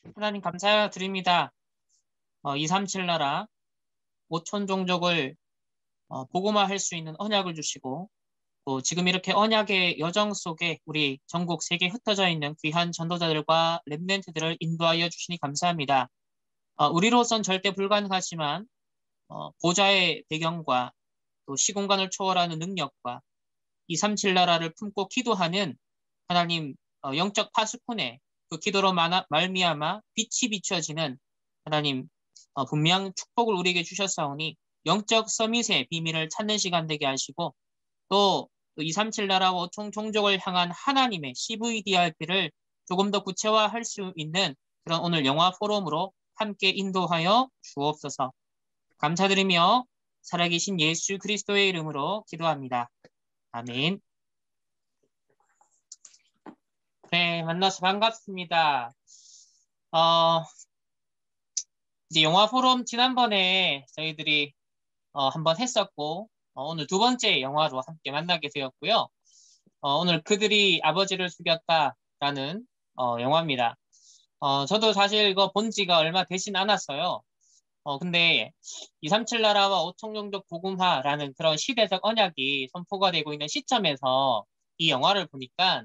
하나님 감사드립니다. 237 나라 5천 종족을 복음화할 수 있는 언약을 주시고 또 지금 이렇게 언약의 여정 속에 우리 전국 세계에 흩어져 있는 귀한 전도자들과 렘넌트들을 인도하여 주시니 감사합니다. 우리로선 절대 불가능하지만 보좌의 배경과 또 시공간을 초월하는 능력과 237 나라를 품고 기도하는 하나님 영적 파수꾼의 그 기도로 말미암아 빛이 비춰지는 하나님 분명 축복을 우리에게 주셨사오니 영적 서밋의 비밀을 찾는 시간 되게 하시고 또 237 나라와 총 종족을 향한 하나님의 CVDRP를 조금 더 구체화할 수 있는 그런 오늘 영화 포럼으로 함께 인도하여 주옵소서. 감사드리며 살아계신 예수 그리스도의 이름으로 기도합니다. 아멘. 네, 만나서 반갑습니다. 어, 이제 영화 포럼 지난번에 저희들이 한번 했었고, 오늘 두 번째 영화로 함께 만나게 되었고요. 오늘 그들이 아버지를 죽였다라는 영화입니다. 저도 사실 이거 본 지가 얼마 되진 않았어요. 근데 237 나라와 5천 종족 복음화라는 그런 시대적 언약이 선포가 되고 있는 시점에서 이 영화를 보니까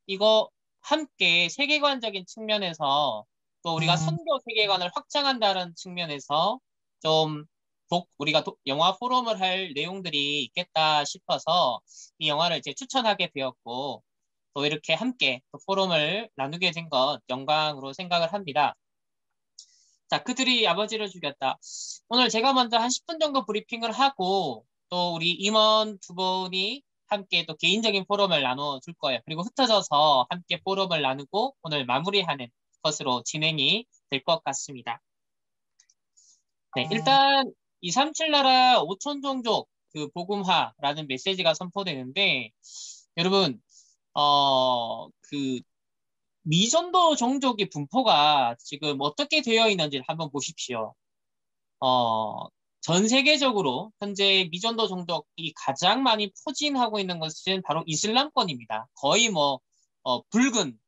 이거 함께 세계관적인 측면에서 또 우리가 선교 세계관을 확장한다는 측면에서 좀 우리가 영화 포럼을 할 내용들이 있겠다 싶어서 이 영화를 이제 추천하게 되었고 또 이렇게 함께 또 포럼을 나누게 된 것 영광으로 생각을 합니다. 자, 그들이 아버지를 죽였다. 오늘 제가 먼저 한 10분 정도 브리핑을 하고 또 우리 임원 두 분이 함께 또 개인적인 포럼을 나눠줄 거예요. 그리고 흩어져서 함께 포럼을 나누고 오늘 마무리하는 것으로 진행이 될 것 같습니다. 네, 일단 237 나라 5천 종족 그 복음화라는 메시지가 선포되는데 여러분 그 미전도 종족의 분포가 지금 어떻게 되어 있는지 한번 보십시오. 어, 전 세계적으로 현재 미전도 종족이 가장 많이 포진하고 있는 것은 바로 이슬람권입니다. 거의 뭐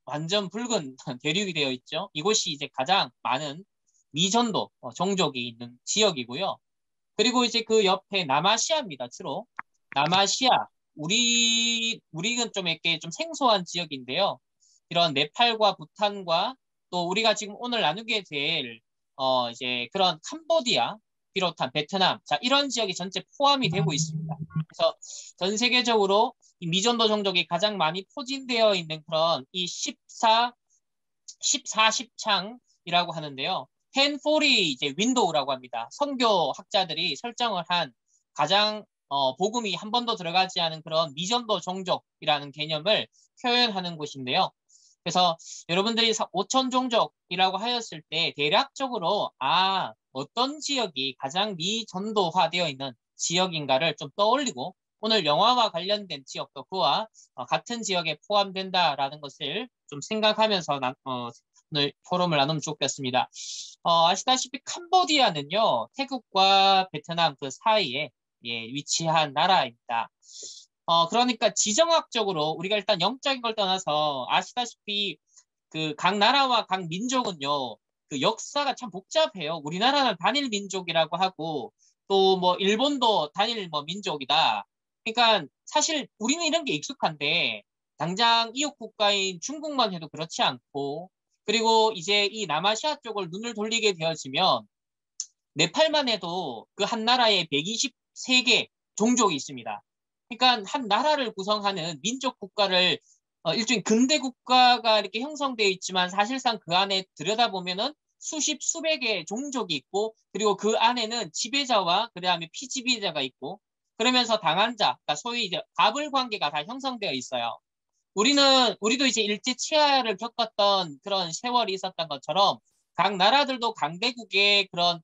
완전 붉은 대륙이 되어 있죠. 이곳이 이제 가장 많은 미전도 종족이 있는 지역이고요. 그리고 이제 그 옆에 남아시아입니다. 주로 남아시아 우리는 좀 이렇게 좀 생소한 지역인데요. 이런 네팔과 부탄과 또 우리가 지금 오늘 나누게 될 이제 그런 캄보디아 비롯한 베트남 자 이런 지역이 전체 포함이 되고 있습니다. 그래서 전 세계적으로 이 미전도 종족이 가장 많이 포진되어 있는 그런 이 14십창이라고 하는데요. 1040 이제 윈도우라고 합니다. 선교 학자들이 설정을 한 가장 복음이 한 번도 들어가지 않은 그런 미전도 종족이라는 개념을 표현하는 곳인데요. 그래서 여러분들이 5천 종족이라고 하였을 때 대략적으로 어떤 지역이 가장 미전도화되어 있는 지역인가를 좀 떠올리고 오늘 영화와 관련된 지역도 그와 같은 지역에 포함된다라는 것을 좀 생각하면서 오늘 포럼을 나누면 좋겠습니다. 아시다시피 캄보디아는요, 태국과 베트남 그 사이에 위치한 나라입니다. 그러니까 지정학적으로 우리가 일단 영적인 걸 떠나서 아시다시피 그 각 나라와 각 민족은요, 그 역사가 참 복잡해요. 우리나라는 단일 민족이라고 하고 또 뭐 일본도 단일 뭐 민족이다. 그러니까 사실 우리는 이런 게 익숙한데 당장 이웃 국가인 중국만 해도 그렇지 않고 그리고 이제 이 남아시아 쪽을 눈을 돌리게 되어지면 네팔만 해도 그 한 나라에 123개 종족이 있습니다. 그러니까 한 나라를 구성하는 민족 국가를 일종의 근대 국가가 이렇게 형성되어 있지만 사실상 그 안에 들여다보면은 수십 수백의 종족이 있고 그리고 그 안에는 지배자와 그다음에 피지배자가 있고 그러면서 당한자, 그러니까 소위 이제 갑을 관계가 다 형성되어 있어요. 우리도 이제 일제 치하를 겪었던 그런 세월이 있었던 것처럼 각 나라들도 강대국의 그런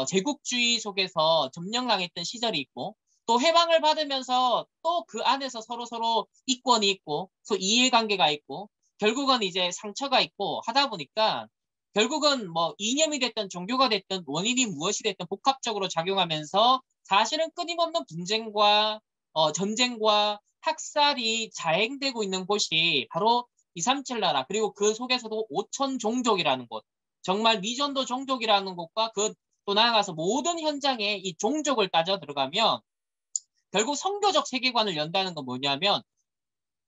제국주의 속에서 점령당했던 시절이 있고 또 해방을 받으면서 또 그 안에서 서로 이권이 있고 또 이해관계가 있고 결국은 이제 상처가 있고 하다 보니까 결국은 뭐 이념이 됐든 종교가 됐든 원인이 무엇이 됐든 복합적으로 작용하면서 사실은 끊임없는 분쟁과 전쟁과 학살이 자행되고 있는 곳이 바로 237 나라, 그리고 그 속에서도 5천 종족이라는 곳, 정말 미전도 종족이라는 곳과 그 또 나아가서 모든 현장에 이 종족을 따져 들어가면 결국 선교적 세계관을 연다는 건 뭐냐면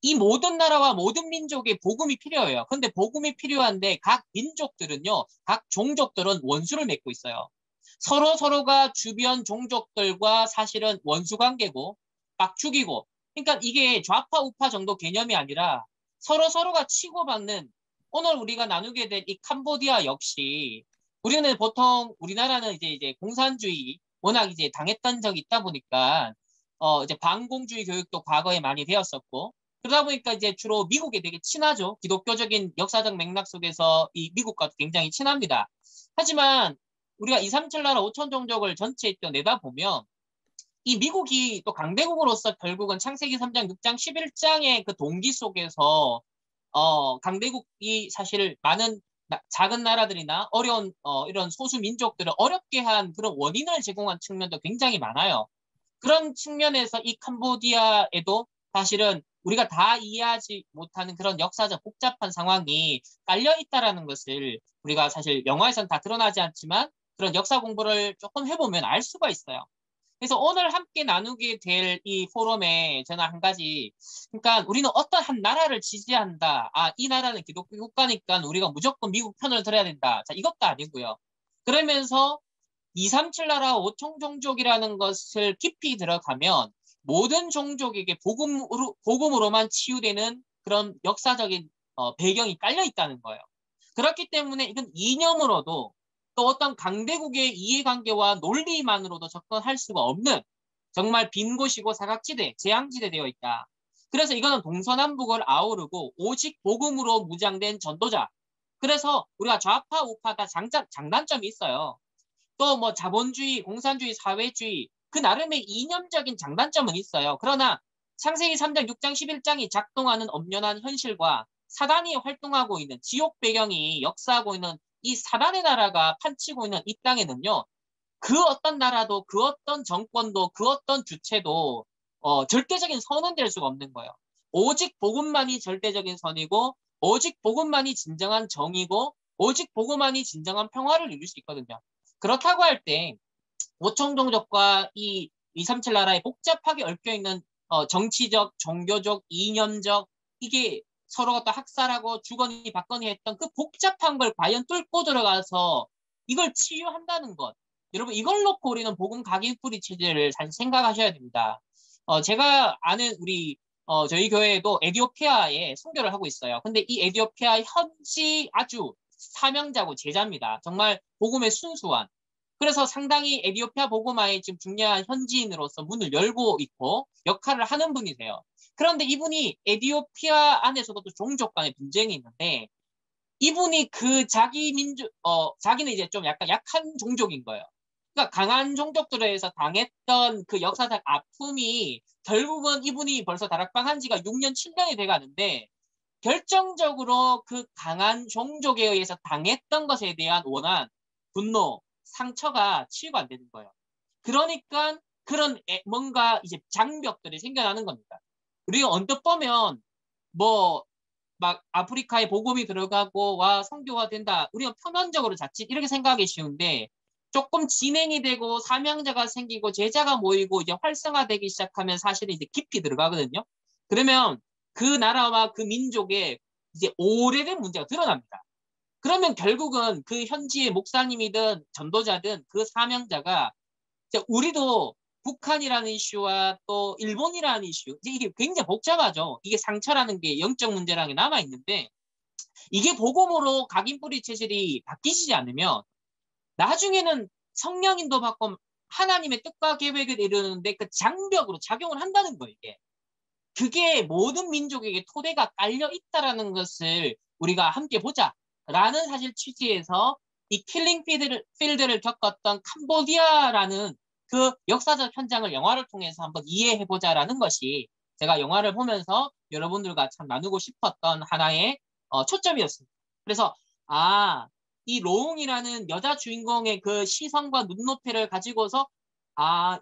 이 모든 나라와 모든 민족의 복음이 필요해요. 근데 복음이 필요한데 각 민족들은요, 각 종족들은 원수를 맺고 있어요. 서로가 주변 종족들과 사실은 원수 관계고 막 죽이고, 그러니까 이게 좌파 우파 정도 개념이 아니라 서로가 치고받는, 오늘 우리가 나누게 된 이 캄보디아 역시 우리는 보통 우리나라는 이제 공산주의 워낙 이제 당했던 적이 있다 보니까 이제 반공주의 교육도 과거에 많이 되었었고, 그러다 보니까 이제 주로 미국에 되게 친하죠. 기독교적인 역사적 맥락 속에서 이 미국과 굉장히 친합니다. 하지만 우리가 237 나라 5천 종족을 전체에 또 내다보면 이 미국이 또 강대국으로서 결국은 창세기 3장, 6장, 11장의 그 동기 속에서 강대국이 사실 많은 작은 나라들이나 어려운 이런 소수 민족들을 어렵게 한 그런 원인을 제공한 측면도 굉장히 많아요. 그런 측면에서 이 캄보디아에도 사실은 우리가 다 이해하지 못하는 그런 역사적 복잡한 상황이 깔려 있다라는 것을 우리가 사실 영화에서는 다 드러나지 않지만 그런 역사 공부를 조금 해보면 알 수가 있어요. 그래서 오늘 함께 나누게 될 이 포럼에 저는 한 가지, 그러니까 우리는 어떤 한 나라를 지지한다. 아, 이 나라는 기독교 국가니까 우리가 무조건 미국 편을 들어야 된다. 자, 이것도 아니고요. 그러면서 237 나라 5천 종족이라는 것을 깊이 들어가면 모든 종족에게 복음으로만 치유되는 그런 역사적인 배경이 깔려 있다는 거예요. 그렇기 때문에 이건 이념으로도 또 어떤 강대국의 이해관계와 논리만으로도 접근할 수가 없는 정말 빈 곳이고 사각지대, 재앙지대 되어 있다. 그래서 이거는 동서남북을 아우르고 오직 복음으로 무장된 전도자. 그래서 우리가 좌파 우파 다 장단점이 있어요. 또 뭐 자본주의, 공산주의, 사회주의 그 나름의 이념적인 장단점은 있어요. 그러나 창세기 3장, 6장, 11장이 작동하는 엄연한 현실과 사단이 활동하고 있는 지옥 배경이 역사하고 있는 이 사단의 나라가 판치고 있는 이 땅에는요. 그 어떤 나라도 그 어떤 정권도 그 어떤 주체도 절대적인 선은 될 수가 없는 거예요. 오직 복음만이 절대적인 선이고 오직 복음만이 진정한 정의고 오직 복음만이 진정한 평화를 이룰 수 있거든요. 그렇다고 할 때 오청종족과 이 237 나라에 복잡하게 얽혀있는 정치적, 종교적, 이념적 이게 서로가 또 학살하고 주거니 받거니 했던 그 복잡한 걸 과연 뚫고 들어가서 이걸 치유한다는 것. 여러분 이걸 놓고 우리는 복음 각인뿌리 체제를 사실 생각하셔야 됩니다. 제가 아는 우리 저희 교회에도 에디오피아에 선교를 하고 있어요. 근데 이 에디오피아 현지 아주 사명자고 제자입니다. 정말 복음의 순수한. 그래서 상당히 에디오피아 복음화에 지금 중요한 현지인으로서 문을 열고 있고 역할을 하는 분이세요. 그런데 이분이 에디오피아 안에서도 또 종족 간의 분쟁이 있는데 이분이 그 자기는 이제 좀 약간 약한 종족인 거예요. 그러니까 강한 종족들에 의해서 당했던 그 역사적 아픔이 결국은 이분이 벌써 다락방한 지가 6년, 7년이 돼 가는데 결정적으로 그 강한 종족에 의해서 당했던 것에 대한 원한, 분노, 상처가 치유가 안 되는 거예요. 그러니까 그런 뭔가 이제 장벽들이 생겨나는 겁니다. 우리가 언뜻 보면 뭐 막 아프리카에 복음이 들어가고 와 선교가 된다. 우리가 표면적으로 자칫 이렇게 생각하기 쉬운데 조금 진행이 되고 사명자가 생기고 제자가 모이고 이제 활성화되기 시작하면 사실은 이제 깊이 들어가거든요. 그러면 그 나라와 그 민족의 이제 오래된 문제가 드러납니다. 그러면 결국은 그 현지의 목사님이든 전도자든 그 사명자가 우리도 북한이라는 이슈와 또 일본이라는 이슈 이게 굉장히 복잡하죠. 이게 상처라는 게 영적 문제라는 게 남아있는데 이게 복음으로 각인뿌리 체질이 바뀌지 않으면 나중에는 성령인도 받고 하나님의 뜻과 계획을 이루는데 그 장벽으로 작용을 한다는 거예요. 이게. 그게 모든 민족에게 토대가 깔려 있다라는 것을 우리가 함께 보자라는 사실 취지에서 이 킬링 필드를 겪었던 캄보디아라는 그 역사적 현장을 영화를 통해서 한번 이해해보자라는 것이 제가 영화를 보면서 여러분들과 참 나누고 싶었던 하나의 초점이었습니다. 그래서 이 로웅이라는 여자 주인공의 그 시선과 눈높이를 가지고서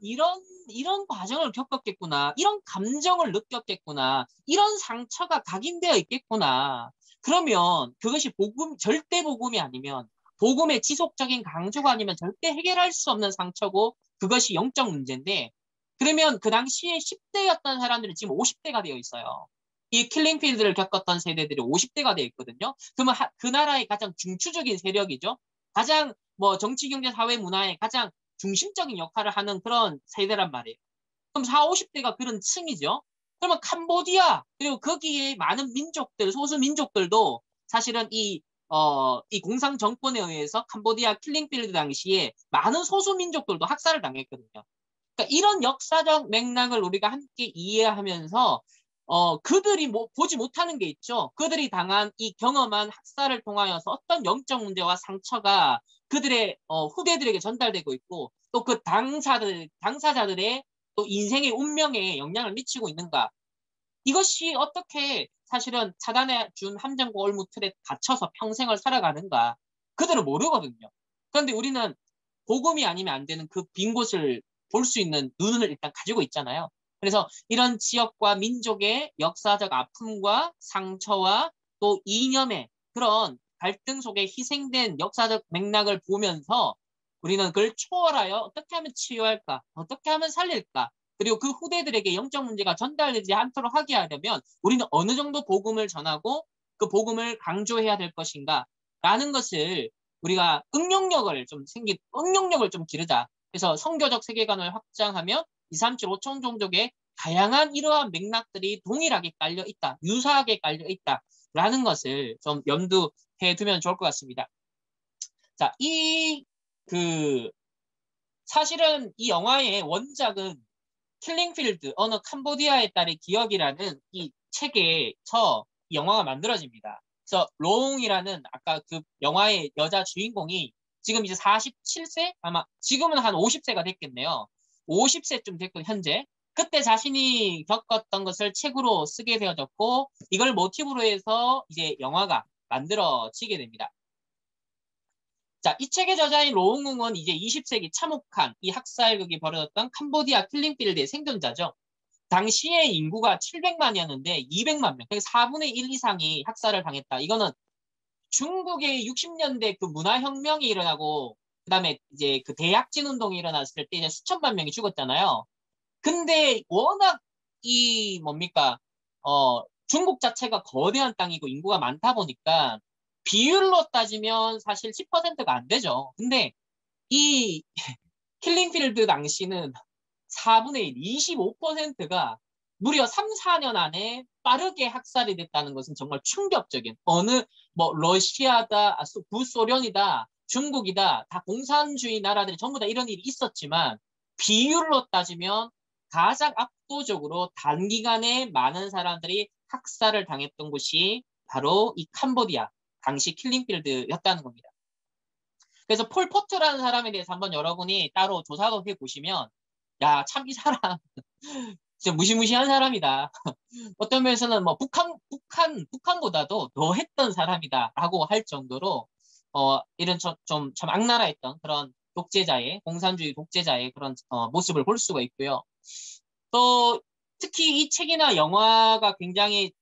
이런 과정을 겪었겠구나. 이런 감정을 느꼈겠구나. 이런 상처가 각인되어 있겠구나. 그러면 그것이 절대 복음이 아니면, 복음의 지속적인 강조가 아니면 절대 해결할 수 없는 상처고, 그것이 영적 문제인데, 그러면 그 당시에 10대였던 사람들이 지금 50대가 되어 있어요. 이 킬링필드를 겪었던 세대들이 50대가 되어 있거든요. 그러면 그 나라의 가장 중추적인 세력이죠. 가장 뭐 정치, 경제, 사회, 문화의 가장 중심적인 역할을 하는 그런 세대란 말이에요. 그럼 4, 50대가 그런 층이죠. 그러면 캄보디아, 그리고 거기에 많은 민족들, 소수 민족들도 사실은 이 공산 정권에 의해서 캄보디아 킬링필드 당시에 많은 소수 민족들도 학살을 당했거든요. 그러니까 이런 역사적 맥락을 우리가 함께 이해하면서 그들이 보지 못하는 게 있죠. 그들이 당한 이 경험한 학살을 통하여서 어떤 영적 문제와 상처가 그들의 후대들에게 전달되고 있고, 또 그 당사자들의 또 인생의 운명에 영향을 미치고 있는가. 이것이 어떻게 사실은 차단해 준 함정과 올무틀에 갇혀서 평생을 살아가는가. 그들은 모르거든요. 그런데 우리는 복음이 아니면 안 되는 그 빈 곳을 볼 수 있는 눈을 일단 가지고 있잖아요. 그래서 이런 지역과 민족의 역사적 아픔과 상처와 또 이념의 그런 갈등 속에 희생된 역사적 맥락을 보면서 우리는 그걸 초월하여 어떻게 하면 치유할까? 어떻게 하면 살릴까? 그리고 그 후대들에게 영적 문제가 전달되지 않도록 하게 하려면 우리는 어느 정도 복음을 전하고 그 복음을 강조해야 될 것인가? 라는 것을 우리가 응용력을 좀 기르자. 그래서 선교적 세계관을 확장하며 2, 3, 7, 5천 종족의 다양한 이러한 맥락들이 동일하게 깔려 있다. 유사하게 깔려 있다. 라는 것을 좀 염두해 두면 좋을 것 같습니다. 자, 사실은 이 영화의 원작은 킬링필드, 어느 캄보디아의 딸의 기억이라는 이 책에서 이 영화가 만들어집니다. 그래서 롱이라는 아까 그 영화의 여자 주인공이 지금 이제 47세? 아마 지금은 한 50세가 됐겠네요. 50세쯤 됐고 현재. 그때 자신이 겪었던 것을 책으로 쓰게 되어졌고 이걸 모티브로 해서 이제 영화가 만들어지게 됩니다. 자, 이 책의 저자인 로웅웅은 이제 20세기 참혹한 이 학살극이 벌어졌던 캄보디아 킬링필드의 생존자죠. 당시의 인구가 700만이었는데 200만 명, 그러니까 4분의 1 이상이 학살을 당했다. 이거는 중국의 60년대 그 문화혁명이 일어나고 그다음에 이제 그 대약진 운동이 일어났을 때 이제 수천만 명이 죽었잖아요. 근데 워낙 중국 자체가 거대한 땅이고 인구가 많다 보니까 비율로 따지면 사실 10%가 안 되죠. 근데 이 킬링필드 당시는 4분의 1, 25%가 무려 3, 4년 안에 빠르게 학살이 됐다는 것은 정말 충격적인, 러시아다, 구소련이다, 중국이다, 다 공산주의 나라들이 전부 다 이런 일이 있었지만 비율로 따지면 가장 압도적으로 단기간에 많은 사람들이 학살을 당했던 곳이 바로 이 캄보디아, 당시 킬링필드였다는 겁니다. 그래서 폴 포트라는 사람에 대해서 한번 여러분이 따로 조사도 해보시면 야, 참 이 사람 진짜 무시무시한 사람이다. 어떤 면에서는 뭐 북한보다도 더 했던 사람이다라고 할 정도로 이런 좀 참 악랄했던 그런 공산주의 독재자의 그런 모습을 볼 수가 있고요. 또 특히 이 책이나 영화가 굉장히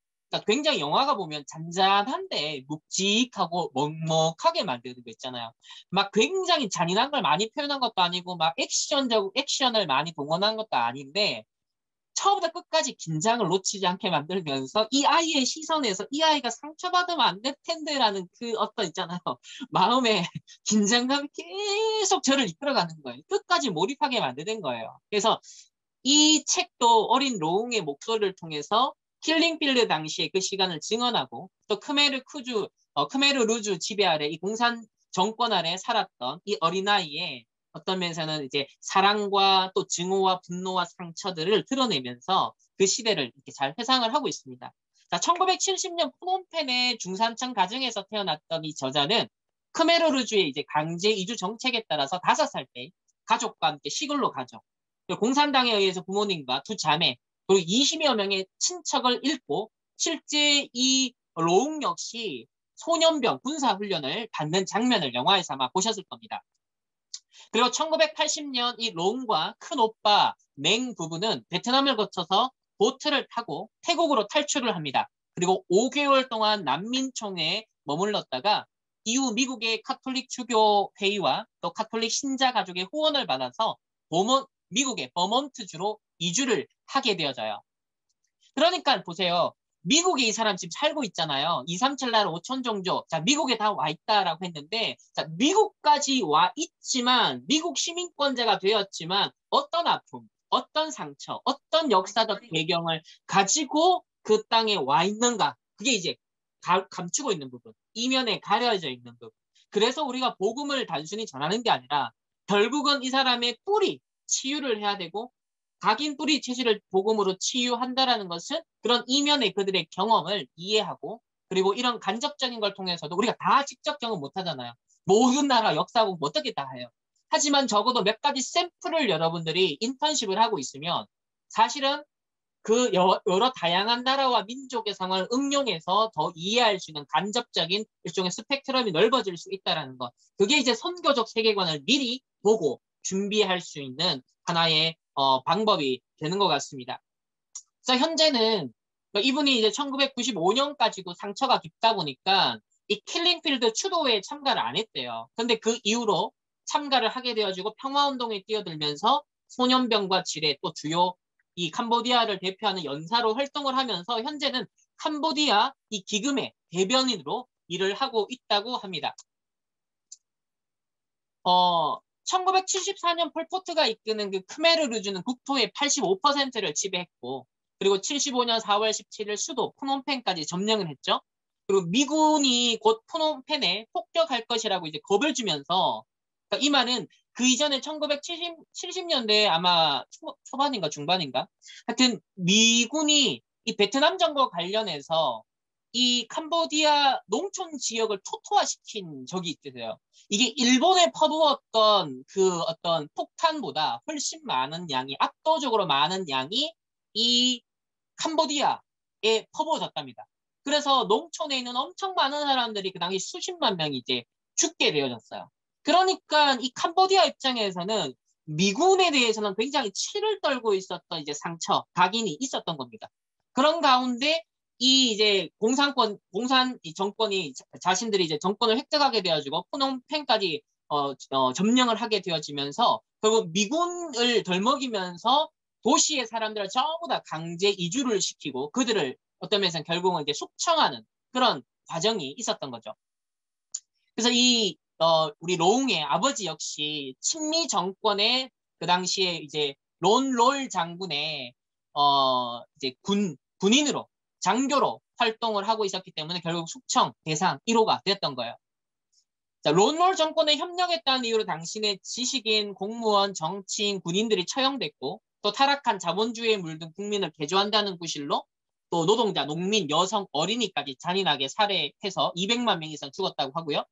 영화가 보면 잔잔한데 묵직하고 먹먹하게 만드는 거 있잖아요. 막 굉장히 잔인한 걸 많이 표현한 것도 아니고 막 액션을 많이 동원한 것도 아닌데 처음부터 끝까지 긴장을 놓치지 않게 만들면서 이 아이의 시선에서 이 아이가 상처받으면 안 될 텐데라는 그 어떤 있잖아요. 마음의 긴장감이 계속 저를 이끌어가는 거예요. 끝까지 몰입하게 만드는 거예요. 그래서 이 책도 어린 로웅의 목소리를 통해서 킬링필드 당시의 그 시간을 증언하고 또 크메르 루주 지배 아래 이 공산 정권 아래 살았던 이 어린아이의 어떤 면에서는 이제 사랑과 또 증오와 분노와 상처들을 드러내면서 그 시대를 이렇게 잘 회상을 하고 있습니다. 자, 1970년 프놈펜의 중산층 가정에서 태어났던 이 저자는 크메르 루주의 이제 강제 이주 정책에 따라서 5살 때 가족과 함께 시골로 가죠. 공산당에 의해서 부모님과 두 자매 그리고 20여 명의 친척을 잃고 실제 이 로웅 역시 소년병 군사훈련을 받는 장면을 영화에서 아마 보셨을 겁니다. 그리고 1980년 이 롱과 큰 오빠 맹 부부는 베트남을 거쳐서 보트를 타고 태국으로 탈출을 합니다. 그리고 5개월 동안 난민촌에 머물렀다가 이후 미국의 카톨릭 주교 회의와 또 카톨릭 신자 가족의 후원을 받아서 미국의 버몬트주로 이주를 하게 되어져요. 그러니까 보세요. 미국에 이 사람 지금 살고 있잖아요. 237나라 5천 종족. 자, 미국에 다 와 있다라고 했는데, 자, 미국까지 와 있지만, 미국 시민권자가 되었지만, 어떤 아픔, 어떤 상처, 어떤 역사적 배경을 가지고 그 땅에 와 있는가. 그게 이제 감추고 있는 부분. 이면에 가려져 있는 부분. 그래서 우리가 복음을 단순히 전하는 게 아니라, 결국은 이 사람의 뿌리, 치유를 해야 되고, 각인 뿌리 체질을 복음으로 치유한다라는 것은 그런 이면의 그들의 경험을 이해하고 그리고 이런 간접적인 걸 통해서도 우리가 다 직접 경험 못 하잖아요. 모든 나라 역사 공부 어떻게 다 해요. 하지만 적어도 몇 가지 샘플을 여러분들이 인턴십을 하고 있으면 사실은 그 여러 다양한 나라와 민족의 상황을 응용해서 더 이해할 수 있는 간접적인 일종의 스펙트럼이 넓어질 수 있다는 것. 그게 이제 선교적 세계관을 미리 보고 준비할 수 있는 하나의 방법이 되는 것 같습니다. 그래서 현재는 이분이 이제 1995년까지도 상처가 깊다 보니까 이 킬링필드 추도회에 참가를 안 했대요. 근데 그 이후로 참가를 하게 되어지고 평화운동에 뛰어들면서 소년병과 질에 또 주요 이 캄보디아를 대표하는 연사로 활동을 하면서 현재는 캄보디아 이 기금의 대변인으로 일을 하고 있다고 합니다. 1974년 폴포트가 이끄는 그 크메르르주는 국토의 85%를 지배했고 그리고 75년 4월 17일 수도 프놈펜까지 점령을 했죠. 그리고 미군이 곧 프놈펜에 폭격할 것이라고 이제 겁을 주면서 그러니까 이 말은 그 이전에 1970년대 아마 초반인가 중반인가 하여튼 미군이 이 베트남 정부와 관련해서 이 캄보디아 농촌 지역을 초토화시킨 적이 있으세요. 이게 일본에 퍼부었던 그 어떤 폭탄보다 훨씬 많은 양이, 압도적으로 많은 양이 이 캄보디아에 퍼부어졌답니다. 그래서 농촌에 있는 엄청 많은 사람들이 그 당시 수십만 명이 이제 죽게 되어졌어요. 그러니까 이 캄보디아 입장에서는 미군에 대해서는 굉장히 치를 떨고 있었던 이제 상처, 각인이 있었던 겁니다. 그런 가운데 이 이제 공산 이 정권이 자신들이 이제 정권을 획득하게 되어지고 프놈펜까지 점령을 하게 되어지면서 결국 미군을 덜먹이면서 도시의 사람들을 전부 다 강제 이주를 시키고 그들을 어떤 면에서는 결국은 이제 숙청하는 그런 과정이 있었던 거죠. 그래서 우리 로웅의 아버지 역시 친미 정권의 그 당시에 이제 론롤 장군의 이제 군인으로 장교로 활동을 하고 있었기 때문에 결국 숙청 대상 1호가 되었던 거예요. 자, 론롤 정권에 협력했다는 이유로 당신의 지식인, 공무원, 정치인, 군인들이 처형됐고 또 타락한 자본주의에 물든 국민을 개조한다는 구실로 또 노동자, 농민, 여성, 어린이까지 잔인하게 살해해서 200만 명 이상 죽었다고 하고요.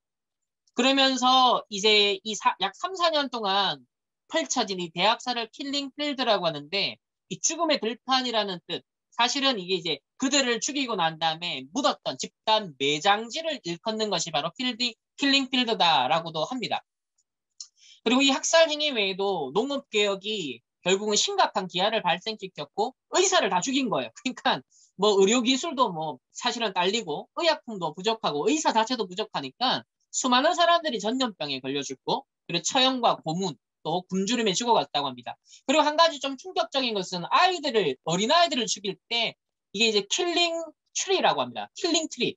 그러면서 이제 약 3, 4년 동안 펼쳐진 이 대학살을 킬링 필드라고 하는데 이 죽음의 들판이라는 뜻 사실은 이게 이제 그들을 죽이고 난 다음에 묻었던 집단 매장지를 일컫는 것이 바로 킬링 필드다라고도 합니다. 그리고 이 학살 행위 외에도 농업개혁이 결국은 심각한 기한을 발생시켰고 의사를 다 죽인 거예요. 그러니까 뭐 의료기술도 뭐 사실은 딸리고 의약품도 부족하고 의사 자체도 부족하니까 수많은 사람들이 전염병에 걸려 죽고 그리고 처형과 고문 또 굶주림에 죽어갔다고 합니다. 그리고 한 가지 좀 충격적인 것은 어린아이들을 죽일 때 이게 이제 킬링 트리라고 합니다. 킬링 트리.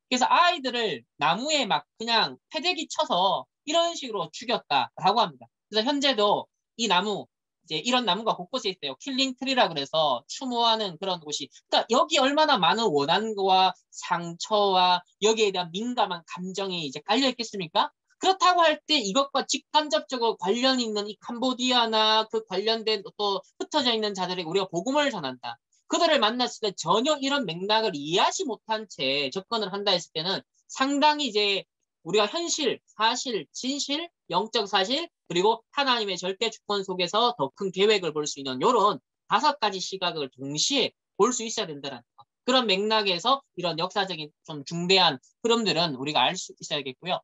그래서 아이들을 나무에 막 그냥 패대기 쳐서 이런 식으로 죽였다라고 합니다. 그래서 현재도 이 나무 이제 이런 나무가 곳곳에 있어요. 킬링 트리라 그래서 추모하는 그런 곳이. 그러니까 여기 얼마나 많은 원한과 상처와 여기에 대한 민감한 감정이 이제 깔려 있겠습니까? 그렇다고 할 때 이것과 직간접적으로 관련 있는 이 캄보디아나 그 관련된 또 흩어져 있는 자들에게 우리가 복음을 전한다. 그들을 만났을 때 전혀 이런 맥락을 이해하지 못한 채 접근을 한다 했을 때는 상당히 이제 우리가 현실, 사실, 진실, 영적 사실, 그리고 하나님의 절대 주권 속에서 더 큰 계획을 볼 수 있는 이런 5가지 시각을 동시에 볼 수 있어야 된다는 것. 그런 맥락에서 이런 역사적인 좀 중대한 흐름들은 우리가 알 수 있어야겠고요.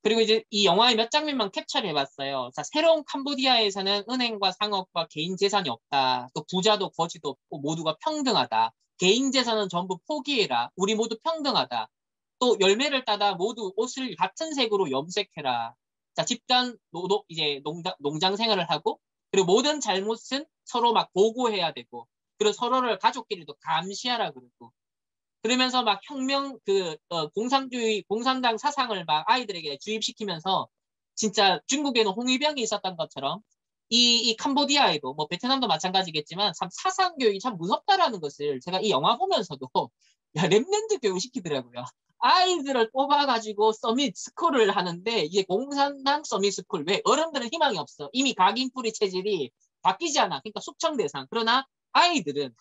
그리고 이제 이 영화의 몇 장면만 캡처를 해봤어요. 자, 새로운 캄보디아에서는 은행과 상업과 개인 재산이 없다. 또 부자도 거지도 없고 모두가 평등하다. 개인 재산은 전부 포기해라. 우리 모두 평등하다. 또 열매를 따다 모두 옷을 같은 색으로 염색해라. 자, 집단 이제 농장 생활을 하고, 그리고 모든 잘못은 서로 막 보고해야 되고, 그리고 서로를 가족끼리도 감시하라 그러고, 그러면서 막 공산주의 공산당 사상을 막 아이들에게 주입시키면서 진짜 중국에는 홍위병이 있었던 것처럼 이 캄보디아에도 뭐 베트남도 마찬가지겠지만 참 사상 교육이 참 무섭다라는 것을 제가 이 영화 보면서도 야, 랩런드 교육 시키더라고요. 아이들을 뽑아가지고 서밋 스쿨을 하는데 이게 공산당 서밋 스쿨. 왜? 어른들은 희망이 없어. 이미 각인풀이 체질이 바뀌지 않아. 그러니까 숙청 대상. 그러나 아이들은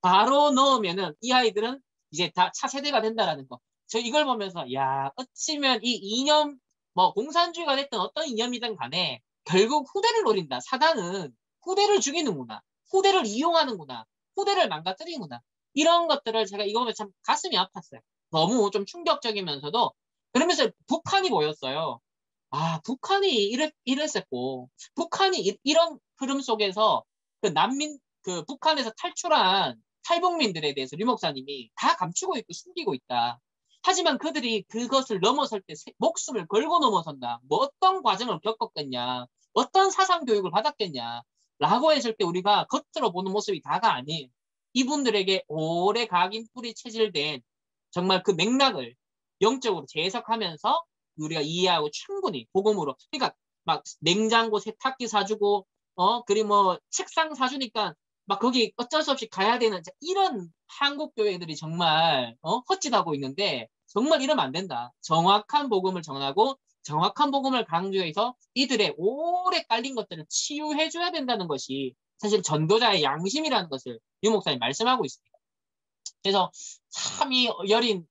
바로 넣으면은 이 아이들은 이제 다 차세대가 된다라는 거. 저 이걸 보면서 야, 어찌면 이 이념 뭐 공산주의가 됐든 어떤 이념이든 간에 결국 후대를 노린다. 사단은 후대를 죽이는구나. 후대를 이용하는구나. 후대를 망가뜨리는구나. 이런 것들을 제가 이거 보면 참 가슴이 아팠어요. 너무 좀 충격적이면서도 그러면서 북한이 보였어요. 아, 북한이 이랬었고 북한이 이런 흐름 속에서 그 난민 그 북한에서 탈출한 탈북민들에 대해서 류 목사님이 다 감추고 있고 숨기고 있다. 하지만 그들이 그것을 넘어설 때 목숨을 걸고 넘어선다. 뭐 어떤 과정을 겪었겠냐. 어떤 사상 교육을 받았겠냐. 라고 했을 때 우리가 겉으로 보는 모습이 다가 아니에요. 이분들에게 오래 각인 뿌리 체질된 정말 그 맥락을 영적으로 재해석하면서 우리가 이해하고 충분히 복음으로. 그러니까 막 냉장고 세탁기 사주고 그리고 뭐 책상 사주니까 막 거기 어쩔 수 없이 가야 되는 이런 한국 교회들이 정말 헛짓하고 있는데 정말 이러면 안 된다. 정확한 복음을 전하고 정확한 복음을 강조해서 이들의 오래 깔린 것들을 치유해 줘야 된다는 것이 사실 전도자의 양심이라는 것을 유 목사님 말씀하고 있습니다. 그래서 참 이 여린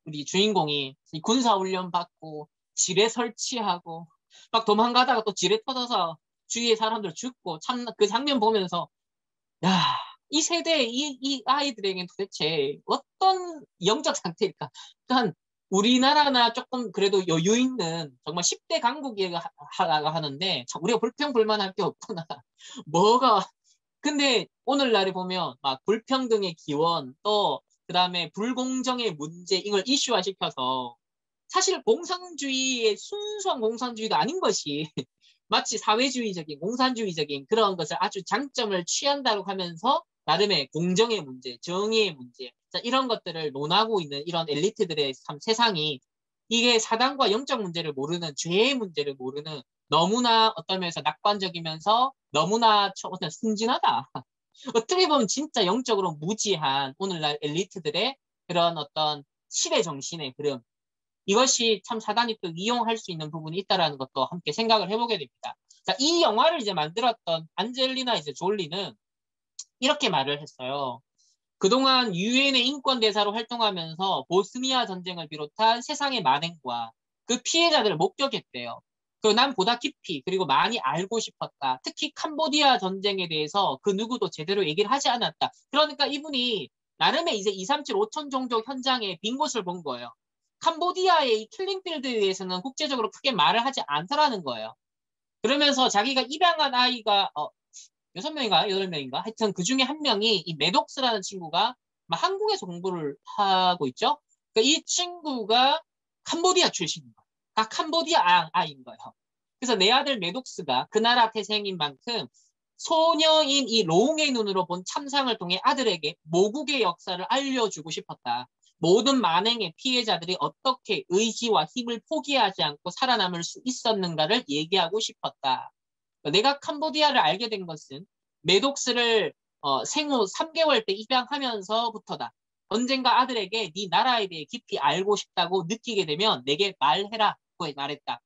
우리 주인공이 군사훈련 받고 지뢰 설치하고 막 도망가다가 또 지뢰 터져서 주위의 사람들 죽고 참 그 장면 보면서 야, 이 세대 이 아이들에게는 도대체 어떤 영적 상태일까? 그러니까 우리나라나 조금 그래도 여유 있는 정말 10대 강국이라고 하는데 참 우리가 불평불만할 게 없구나. 뭐가 근데 오늘날에 보면 막 불평등의 기원 또 그다음에 불공정의 문제 이걸 이슈화 시켜서 사실 공산주의의 순수한 공산주의가 아닌 것이 마치 사회주의적인 공산주의적인 그런 것을 아주 장점을 취한다고 하면서 나름의 공정의 문제, 정의의 문제 자, 이런 것들을 논하고 있는 이런 엘리트들의 참 세상이 이게 사단과 영적 문제를 모르는 죄의 문제를 모르는 너무나 어떤 면에서 낙관적이면서 너무나 어떤 순진하다. 어떻게 보면 진짜 영적으로 무지한 오늘날 엘리트들의 그런 어떤 시대 정신의 흐름 이것이 참 사단이 또 이용할 수 있는 부분이 있다라는 것도 함께 생각을 해보게 됩니다. 자, 이 영화를 이제 만들었던 안젤리나 이제 졸리는 이렇게 말을 했어요. 그동안 유엔의 인권대사로 활동하면서 보스니아 전쟁을 비롯한 세상의 만행과 그 피해자들을 목격했대요. 그리고 난 보다 깊이 그리고 많이 알고 싶었다. 특히 캄보디아 전쟁에 대해서 그 누구도 제대로 얘기를 하지 않았다. 그러니까 이분이 나름의 이제 237 5천 종족 현장에 빈 곳을 본 거예요. 캄보디아의 이 킬링필드에 대해서는 국제적으로 크게 말을 하지 않더라는 거예요. 그러면서 자기가 입양한 아이가 6명인가 8명인가 하여튼 그 중에 한 명이 이 메독스라는 친구가 막 한국에서 공부를 하고 있죠. 그러니까 이 친구가 캄보디아 출신인 거예요. 다 캄보디아 아이인 거예요. 그래서 내 아들 메독스가 그 나라 태생인 만큼 소녀인 이 로웅의 눈으로 본 참상을 통해 아들에게 모국의 역사를 알려주고 싶었다. 모든 만행의 피해자들이 어떻게 의지와 힘을 포기하지 않고 살아남을 수 있었는가를 얘기하고 싶었다. 내가 캄보디아를 알게 된 것은 메독스를 생후 3개월 때 입양하면서부터다. 언젠가 아들에게 네 나라에 대해 깊이 알고 싶다고 느끼게 되면 내게 말해라. 고 말했다.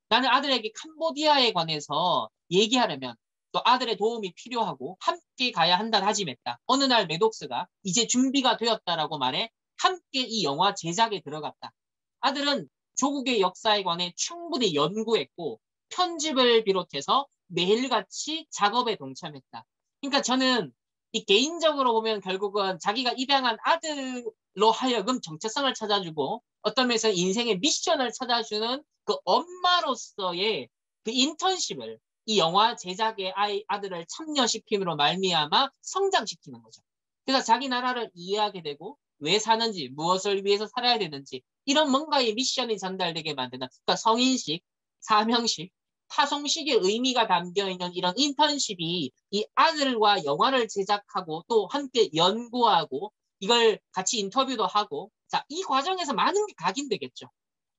나는 아들에게 캄보디아에 관해서 얘기하려면 또 아들의 도움이 필요하고 함께 가야 한다 다짐했다. 어느 날 메독스가 이제 준비가 되었다라고 말해 함께 이 영화 제작에 들어갔다. 아들은 조국의 역사에 관해 충분히 연구했고 편집을 비롯해서 매일같이 작업에 동참했다. 그러니까 저는 이 개인적으로 보면 결국은 자기가 입양한 아들로 하여금 정체성을 찾아주고 어떤 면에서 인생의 미션을 찾아주는 그 엄마로서의 그 인턴십을 이 영화 제작에 아들을 참여시킴으로 말미암아 성장시키는 거죠. 그래서 자기 나라를 이해하게 되고 왜 사는지, 무엇을 위해서 살아야 되는지 이런 뭔가의 미션이 전달되게 만드는 그러니까 성인식, 사명식, 파송식의 의미가 담겨있는 이런 인턴십이 이 아들과 영화를 제작하고 또 함께 연구하고 이걸 같이 인터뷰도 하고 자, 이 과정에서 많은 게 각인되겠죠.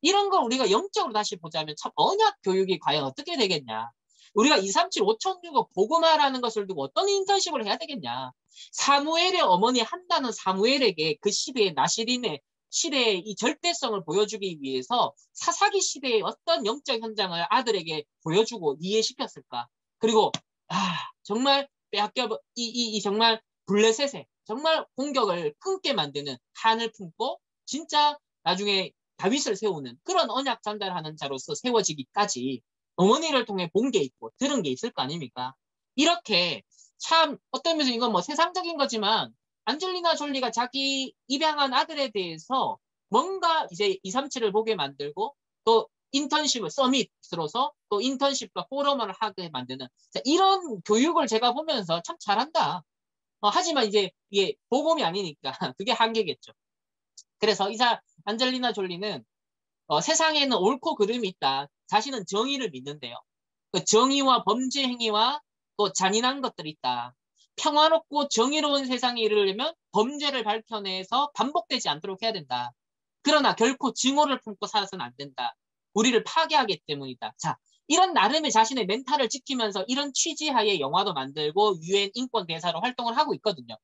이런 걸 우리가 영적으로 다시 보자면 참 언약 교육이 과연 어떻게 되겠냐. 우리가 237 5,600 복음화라는 것을 두고 어떤 인턴십을 해야 되겠냐. 사무엘의 어머니 한다는 사무엘에게 그 시대의 나시림의 시대의 이 절대성을 보여주기 위해서 사사기 시대의 어떤 영적 현장을 아들에게 보여주고 이해시켰을까. 그리고 정말 빼앗겨 이 정말 블레셋의 정말 공격을 끊게 만드는 한을 품고 진짜 나중에 다윗을 세우는 그런 언약 전달하는 자로서 세워지기까지 어머니를 통해 본 게 있고 들은 게 있을 거 아닙니까? 이렇게 참 어떤 면에서 이건 뭐 세상적인 거지만 안젤리나 졸리가 자기 입양한 아들에 대해서 뭔가 이제 237을 보게 만들고 또 인턴십을 서밋으로서 또 인턴십과 포럼을 하게 만드는 자, 이런 교육을 제가 보면서 참 잘한다. 하지만 이제 이게 복음이 아니니까 그게 한계겠죠. 그래서 이사 안젤리나 졸리는 세상에는 옳고 그름이 있다. 자신은 정의를 믿는데요. 그 정의와 범죄 행위와 또 잔인한 것들이 있다. 평화롭고 정의로운 세상에 이르려면 범죄를 밝혀내서 반복되지 않도록 해야 된다. 그러나 결코 증오를 품고 살아서는 안 된다. 우리를 파괴하기 때문이다. 자, 이런 나름의 자신의 멘탈을 지키면서 이런 취지하에 영화도 만들고 유엔 인권 대사로 활동을 하고 있거든요.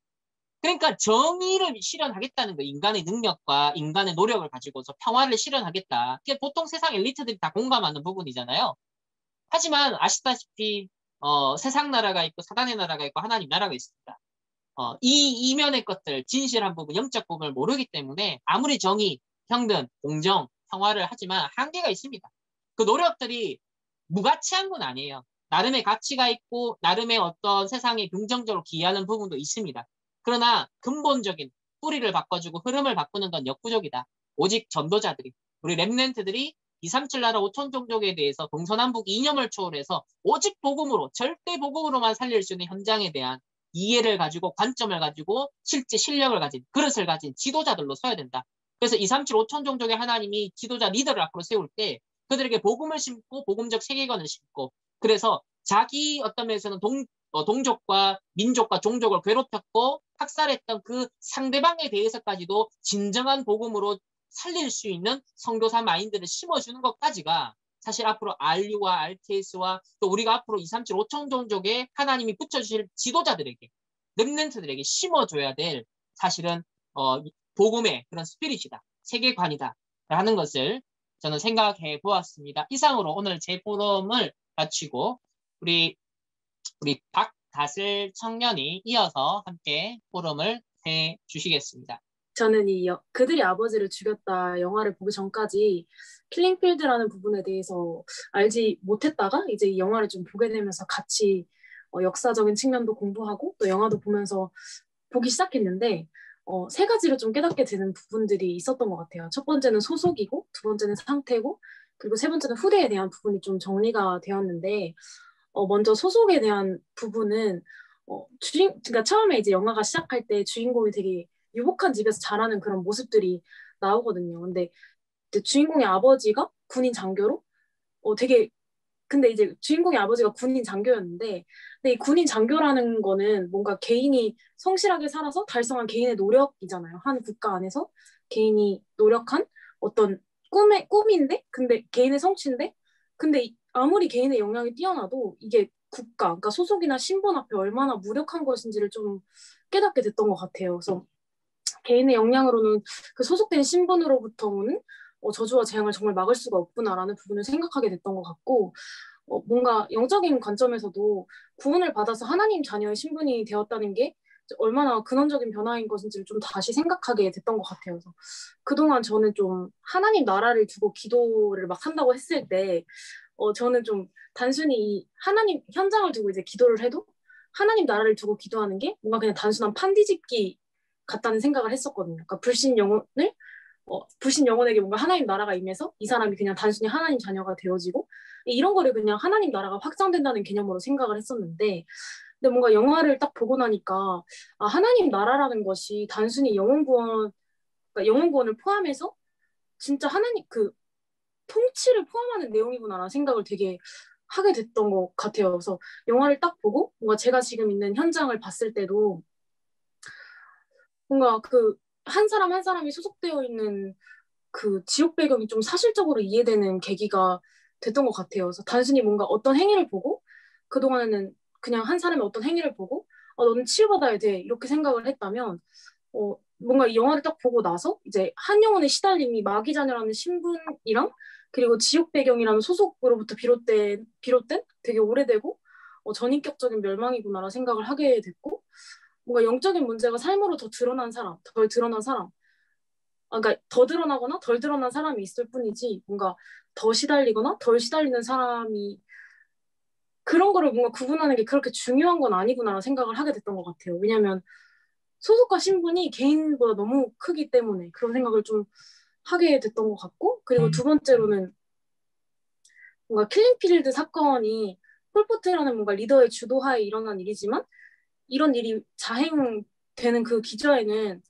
그러니까 정의를 실현하겠다는 거, 인간의 능력과 인간의 노력을 가지고서 평화를 실현하겠다. 그게 보통 세상 엘리트들이 다 공감하는 부분이잖아요. 하지만 아시다시피 세상 나라가 있고 사단의 나라가 있고 하나님 나라가 있습니다. 이 이면의 것들, 진실한 부분, 영적 부분을 모르기 때문에 아무리 정의, 평등, 공정, 평화를 하지만 한계가 있습니다. 그 노력들이 무가치한 건 아니에요. 나름의 가치가 있고 나름의 어떤 세상에 긍정적으로 기여하는 부분도 있습니다. 그러나 근본적인 뿌리를 바꿔주고 흐름을 바꾸는 건 역부족이다. 오직 전도자들이, 우리 렘넌트들이 237 나라 5천 종족에 대해서 동서남북 이념을 초월해서 오직 복음으로, 절대 복음으로만 살릴 수 있는 현장에 대한 이해를 가지고 관점을 가지고 실제 실력을 가진, 그릇을 가진 지도자들로 서야 된다. 그래서 237 5천 종족의 하나님이 지도자 리더를 앞으로 세울 때 그들에게 복음을 심고 복음적 세계관을 심고 그래서 자기 어떤 면에서는 동족과 민족과 종족을 괴롭혔고 학살했던 그 상대방에 대해서까지도 진정한 복음으로 살릴 수 있는 선교사 마인드를 심어주는 것까지가 사실 앞으로 RU와 RTS와 또 우리가 앞으로 237 5천 종족에 하나님이 붙여주실 지도자들에게 렘넌트들에게 심어줘야 될 사실은 복음의 그런 스피릿이다. 세계관이다. 라는 것을 저는 생각해 보았습니다. 이상으로 오늘 제 포럼을 마치고 우리 박다슬 청년이 이어서 함께 포럼을 해 주시겠습니다. 저는 그들이 아버지를 죽였다 영화를 보기 전까지 킬링필드라는 부분에 대해서 알지 못했다가 이제 이 영화를 좀 보게 되면서 같이 역사적인 측면도 공부하고 또 영화도 보면서 보기 시작했는데 세 가지로 좀 깨닫게 되는 부분들이 있었던 것 같아요. 첫 번째는 소속이고 두 번째는 상태고 그리고 세 번째는 후대에 대한 부분이 좀 정리가 되었는데 먼저 소속에 대한 부분은 그러니까 처음에 이제 영화가 시작할 때 주인공이 되게 유복한 집에서 자라는 그런 모습들이 나오거든요. 근데 주인공의 아버지가 군인 장교로 되게 근데 이제 주인공의 아버지가 군인 장교였는데 근데 이 군인 장교라는 거는 뭔가 개인이 성실하게 살아서 달성한 개인의 노력이잖아요. 한 국가 안에서 개인이 노력한 어떤 꿈인데 근데 개인의 성취인데 근데 아무리 개인의 역량이 뛰어나도 이게 국가, 그러니까 소속이나 신분 앞에 얼마나 무력한 것인지를 좀 깨닫게 됐던 것 같아요. 그래서 개인의 역량으로는 그 소속된 신분으로부터 오는 저주와 재앙을 정말 막을 수가 없구나라는 부분을 생각하게 됐던 것 같고 뭔가 영적인 관점에서도 구원을 받아서 하나님 자녀의 신분이 되었다는 게 얼마나 근원적인 변화인 것인지를 좀 다시 생각하게 됐던 것 같아요. 그래서 그동안 저는 좀 하나님 나라를 두고 기도를 막 한다고 했을 때 저는 좀 단순히 이 하나님 현장을 두고 이제 기도를 해도 하나님 나라를 두고 기도하는 게 뭔가 그냥 단순한 판뒤집기 같다는 생각을 했었거든요. 그러니까 불신 영혼을 불신 영혼에게 뭔가 하나님 나라가 임해서 이 사람이 그냥 단순히 하나님 자녀가 되어지고 이런 거를 그냥 하나님 나라가 확장된다는 개념으로 생각을 했었는데 근데 뭔가 영화를 딱 보고 나니까 아, 하나님 나라라는 것이 단순히 영혼 구원, 그러니까 영혼 구원을 포함해서 진짜 하나님 그 통치를 포함하는 내용이구나라는 생각을 되게 하게 됐던 것 같아요. 그래서 영화를 딱 보고 뭔가 제가 지금 있는 현장을 봤을 때도 뭔가 그 한 사람 한 사람이 소속되어 있는 그 지옥 배경이 좀 사실적으로 이해되는 계기가 됐던 것 같아요. 그래서 단순히 뭔가 어떤 행위를 보고 그동안에는 그냥 한 사람의 어떤 행위를 보고 너는 치유받아야 돼 이렇게 생각을 했다면 뭔가 이 영화를 딱 보고 나서 이제 한 영혼의 시달림이 마귀자녀라는 신분이랑 그리고 지옥 배경이라는 소속으로부터 비롯된 되게 오래되고 전인격적인 멸망이구나라는 생각을 하게 됐고 뭔가 영적인 문제가 삶으로 더 드러난 사람, 덜 드러난 사람 그러니까 더 드러나거나 덜 드러난 사람이 있을 뿐이지 뭔가 더 시달리거나 덜 시달리는 사람이 그런 거를 뭔가 구분하는 게 그렇게 중요한 건 아니구나 생각을 하게 됐던 것 같아요. 왜냐하면 소속과 신분이 개인보다 너무 크기 때문에 그런 생각을 좀 하게 됐던 것 같고 그리고 두 번째로는 뭔가 킬링필드 사건이 폴포트라는 뭔가 리더의 주도하에 일어난 일이지만 이런 일이 자행되는 그 기저에는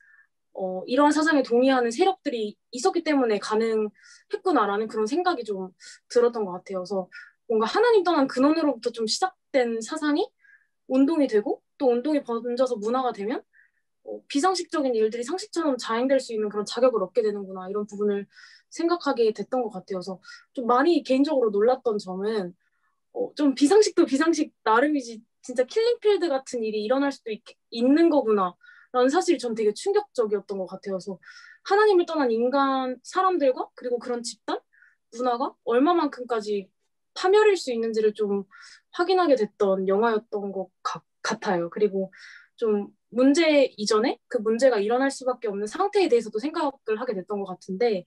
이러한 사상에 동의하는 세력들이 있었기 때문에 가능했구나라는 그런 생각이 좀 들었던 것 같아요. 그래서 뭔가 하나님 떠난 근원으로부터 좀 시작된 사상이 운동이 되고 또 운동이 번져서 문화가 되면 비상식적인 일들이 상식처럼 자행될 수 있는 그런 자격을 얻게 되는구나 이런 부분을 생각하게 됐던 것 같아요. 그래서 좀 많이 개인적으로 놀랐던 점은 좀 비상식도 비상식 나름이지 진짜 킬링필드 같은 일이 일어날 수도 있는 거구나 라는 사실이 전 되게 충격적이었던 것 같아요. 그래서 하나님을 떠난 인간 사람들과 그리고 그런 집단 문화가 얼마만큼까지 파멸일 수 있는지를 좀 확인하게 됐던 영화였던 것 같아요. 그리고 좀 문제 이전에 그 문제가 일어날 수밖에 없는 상태에 대해서도 생각을 하게 됐던 것 같은데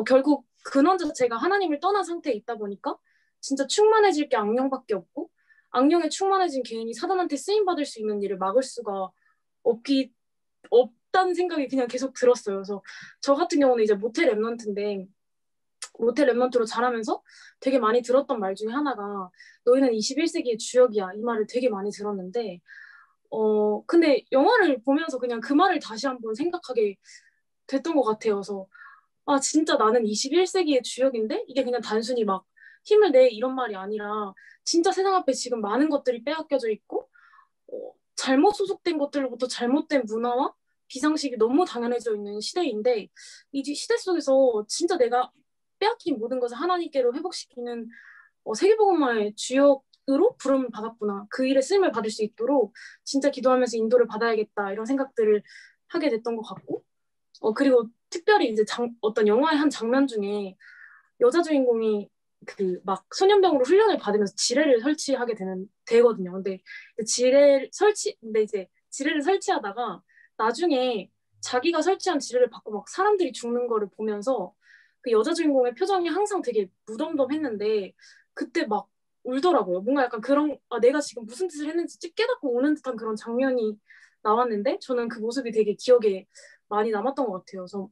결국 근원 자체가 하나님을 떠난 상태에 있다 보니까 진짜 충만해질 게 악령밖에 없고 악령에 충만해진 개인이 사단한테 쓰임받을 수 있는 일을 막을 수가 없다는 생각이 그냥 계속 들었어요. 그래서 저 같은 경우는 이제 모텔 랩런트인데 모텔 랩런트로 자라면서 되게 많이 들었던 말 중에 하나가 너희는 21세기의 주역이야 이 말을 되게 많이 들었는데 근데 영화를 보면서 그냥 그 말을 다시 한번 생각하게 됐던 것 같아요. 그래서 아 진짜 나는 21세기의 주역인데 이게 그냥 단순히 막 힘을 내 이런 말이 아니라 진짜 세상 앞에 지금 많은 것들이 빼앗겨져 있고 잘못 소속된 것들로부터 잘못된 문화와 비상식이 너무 당연해져 있는 시대인데 이 시대 속에서 진짜 내가 빼앗긴 모든 것을 하나님께로 회복시키는 세계복음화의 주역으로 부름을 받았구나. 그 일에 쓰임을 받을 수 있도록 진짜 기도하면서 인도를 받아야겠다. 이런 생각들을 하게 됐던 것 같고 그리고 특별히 이제 어떤 영화의 한 장면 중에 여자 주인공이 그 막 소년병으로 훈련을 받으면서 지뢰를 설치하게 되거든요. 근데 이제 지뢰를 설치하다가 나중에 자기가 설치한 지뢰를 받고 막 사람들이 죽는 거를 보면서 그 여자 주인공의 표정이 항상 되게 무덤덤했는데 그때 막 울더라고요. 뭔가 약간 그런 내가 지금 무슨 짓을 했는지 깨닫고 우는 듯한 그런 장면이 나왔는데 저는 그 모습이 되게 기억에 많이 남았던 것 같아요. 그래서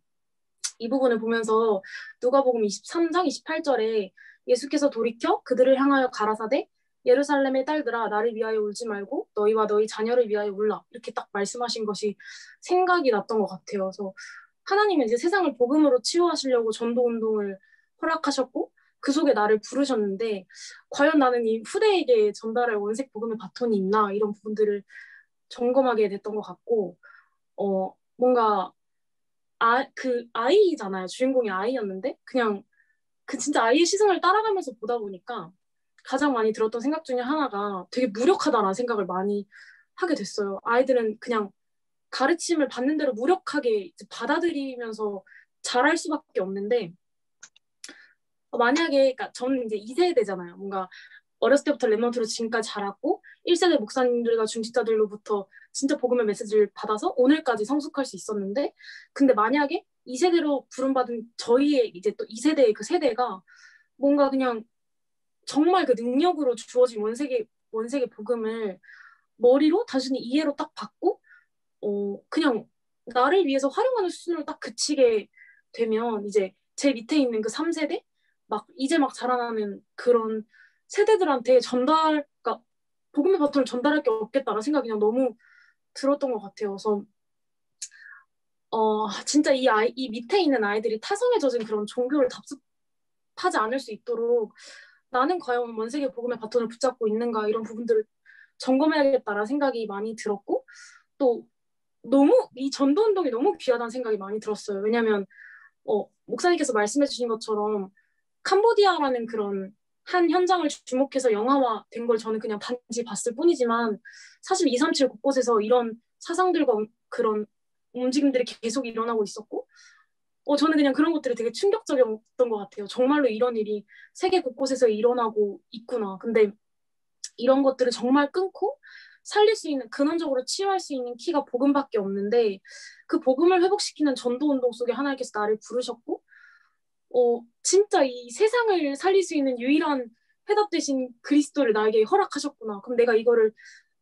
이 부분을 보면서 누가복음 23장 28절에 예수께서 돌이켜 그들을 향하여 가라사대 예루살렘의 딸들아 나를 위하여 울지 말고 너희와 너희 자녀를 위하여 울라 이렇게 딱 말씀하신 것이 생각이 났던 것 같아요. 그래서 하나님은 이제 세상을 복음으로 치유하시려고 전도 운동을 허락하셨고 그 속에 나를 부르셨는데 과연 나는 이 후대에게 전달할 원색 복음의 바톤이 있나 이런 부분들을 점검하게 됐던 것 같고 뭔가 그 아이잖아요. 주인공이 아이였는데 그냥 그 진짜 아이의 시선을 따라가면서 보다 보니까 가장 많이 들었던 생각 중에 하나가 되게 무력하다라는 생각을 많이 하게 됐어요. 아이들은 그냥 가르침을 받는 대로 무력하게 받아들이면서 잘할 수밖에 없는데 만약에 그러니까 저는 이제 2세대잖아요. 뭔가 어렸을 때부터 랩런트로 지금까지 자랐고 1세대 목사님들과 중직자들로부터 진짜 복음의 메시지를 받아서 오늘까지 성숙할 수 있었는데 근데 만약에 2세대로 부름받은 저희의 이제 또 2세대의 그 세대가 뭔가 그냥 정말 그 능력으로 주어진 원색의 복음을 머리로 단순히 이해로 딱 받고 그냥 나를 위해서 활용하는 수준으로 딱 그치게 되면 이제 제 밑에 있는 그 3세대 막 이제 막 자라나는 그런 세대들한테 그러니까 복음의 바톤을 전달할 게 없겠다라는 생각이 그냥 너무 들었던 것 같아요. 그래서 진짜 이 밑에 있는 아이들이 타성에 젖은 그런 종교를 답습하지 않을 수 있도록 나는 과연 원세계 복음의 바톤을 붙잡고 있는가 이런 부분들을 점검해야겠다라는 생각이 많이 들었고 또 너무 이 전도 운동이 너무 귀하다는 생각이 많이 들었어요. 왜냐하면 목사님께서 말씀해 주신 것처럼 캄보디아라는 그런 한 현장을 주목해서 영화화 된 걸 저는 그냥 단지 봤을 뿐이지만 사실 237 곳곳에서 이런 사상들과 그런 움직임들이 계속 일어나고 있었고 저는 그냥 그런 것들이 되게 충격적이었던 것 같아요. 정말로 이런 일이 세계 곳곳에서 일어나고 있구나. 근데 이런 것들을 정말 끊고 살릴 수 있는 근원적으로 치유할 수 있는 키가 복음밖에 없는데 그 복음을 회복시키는 전도운동 속에 하나님께서 나를 부르셨고 진짜 이 세상을 살릴 수 있는 유일한 해답 되신 그리스도를 나에게 허락하셨구나. 그럼 내가 이거를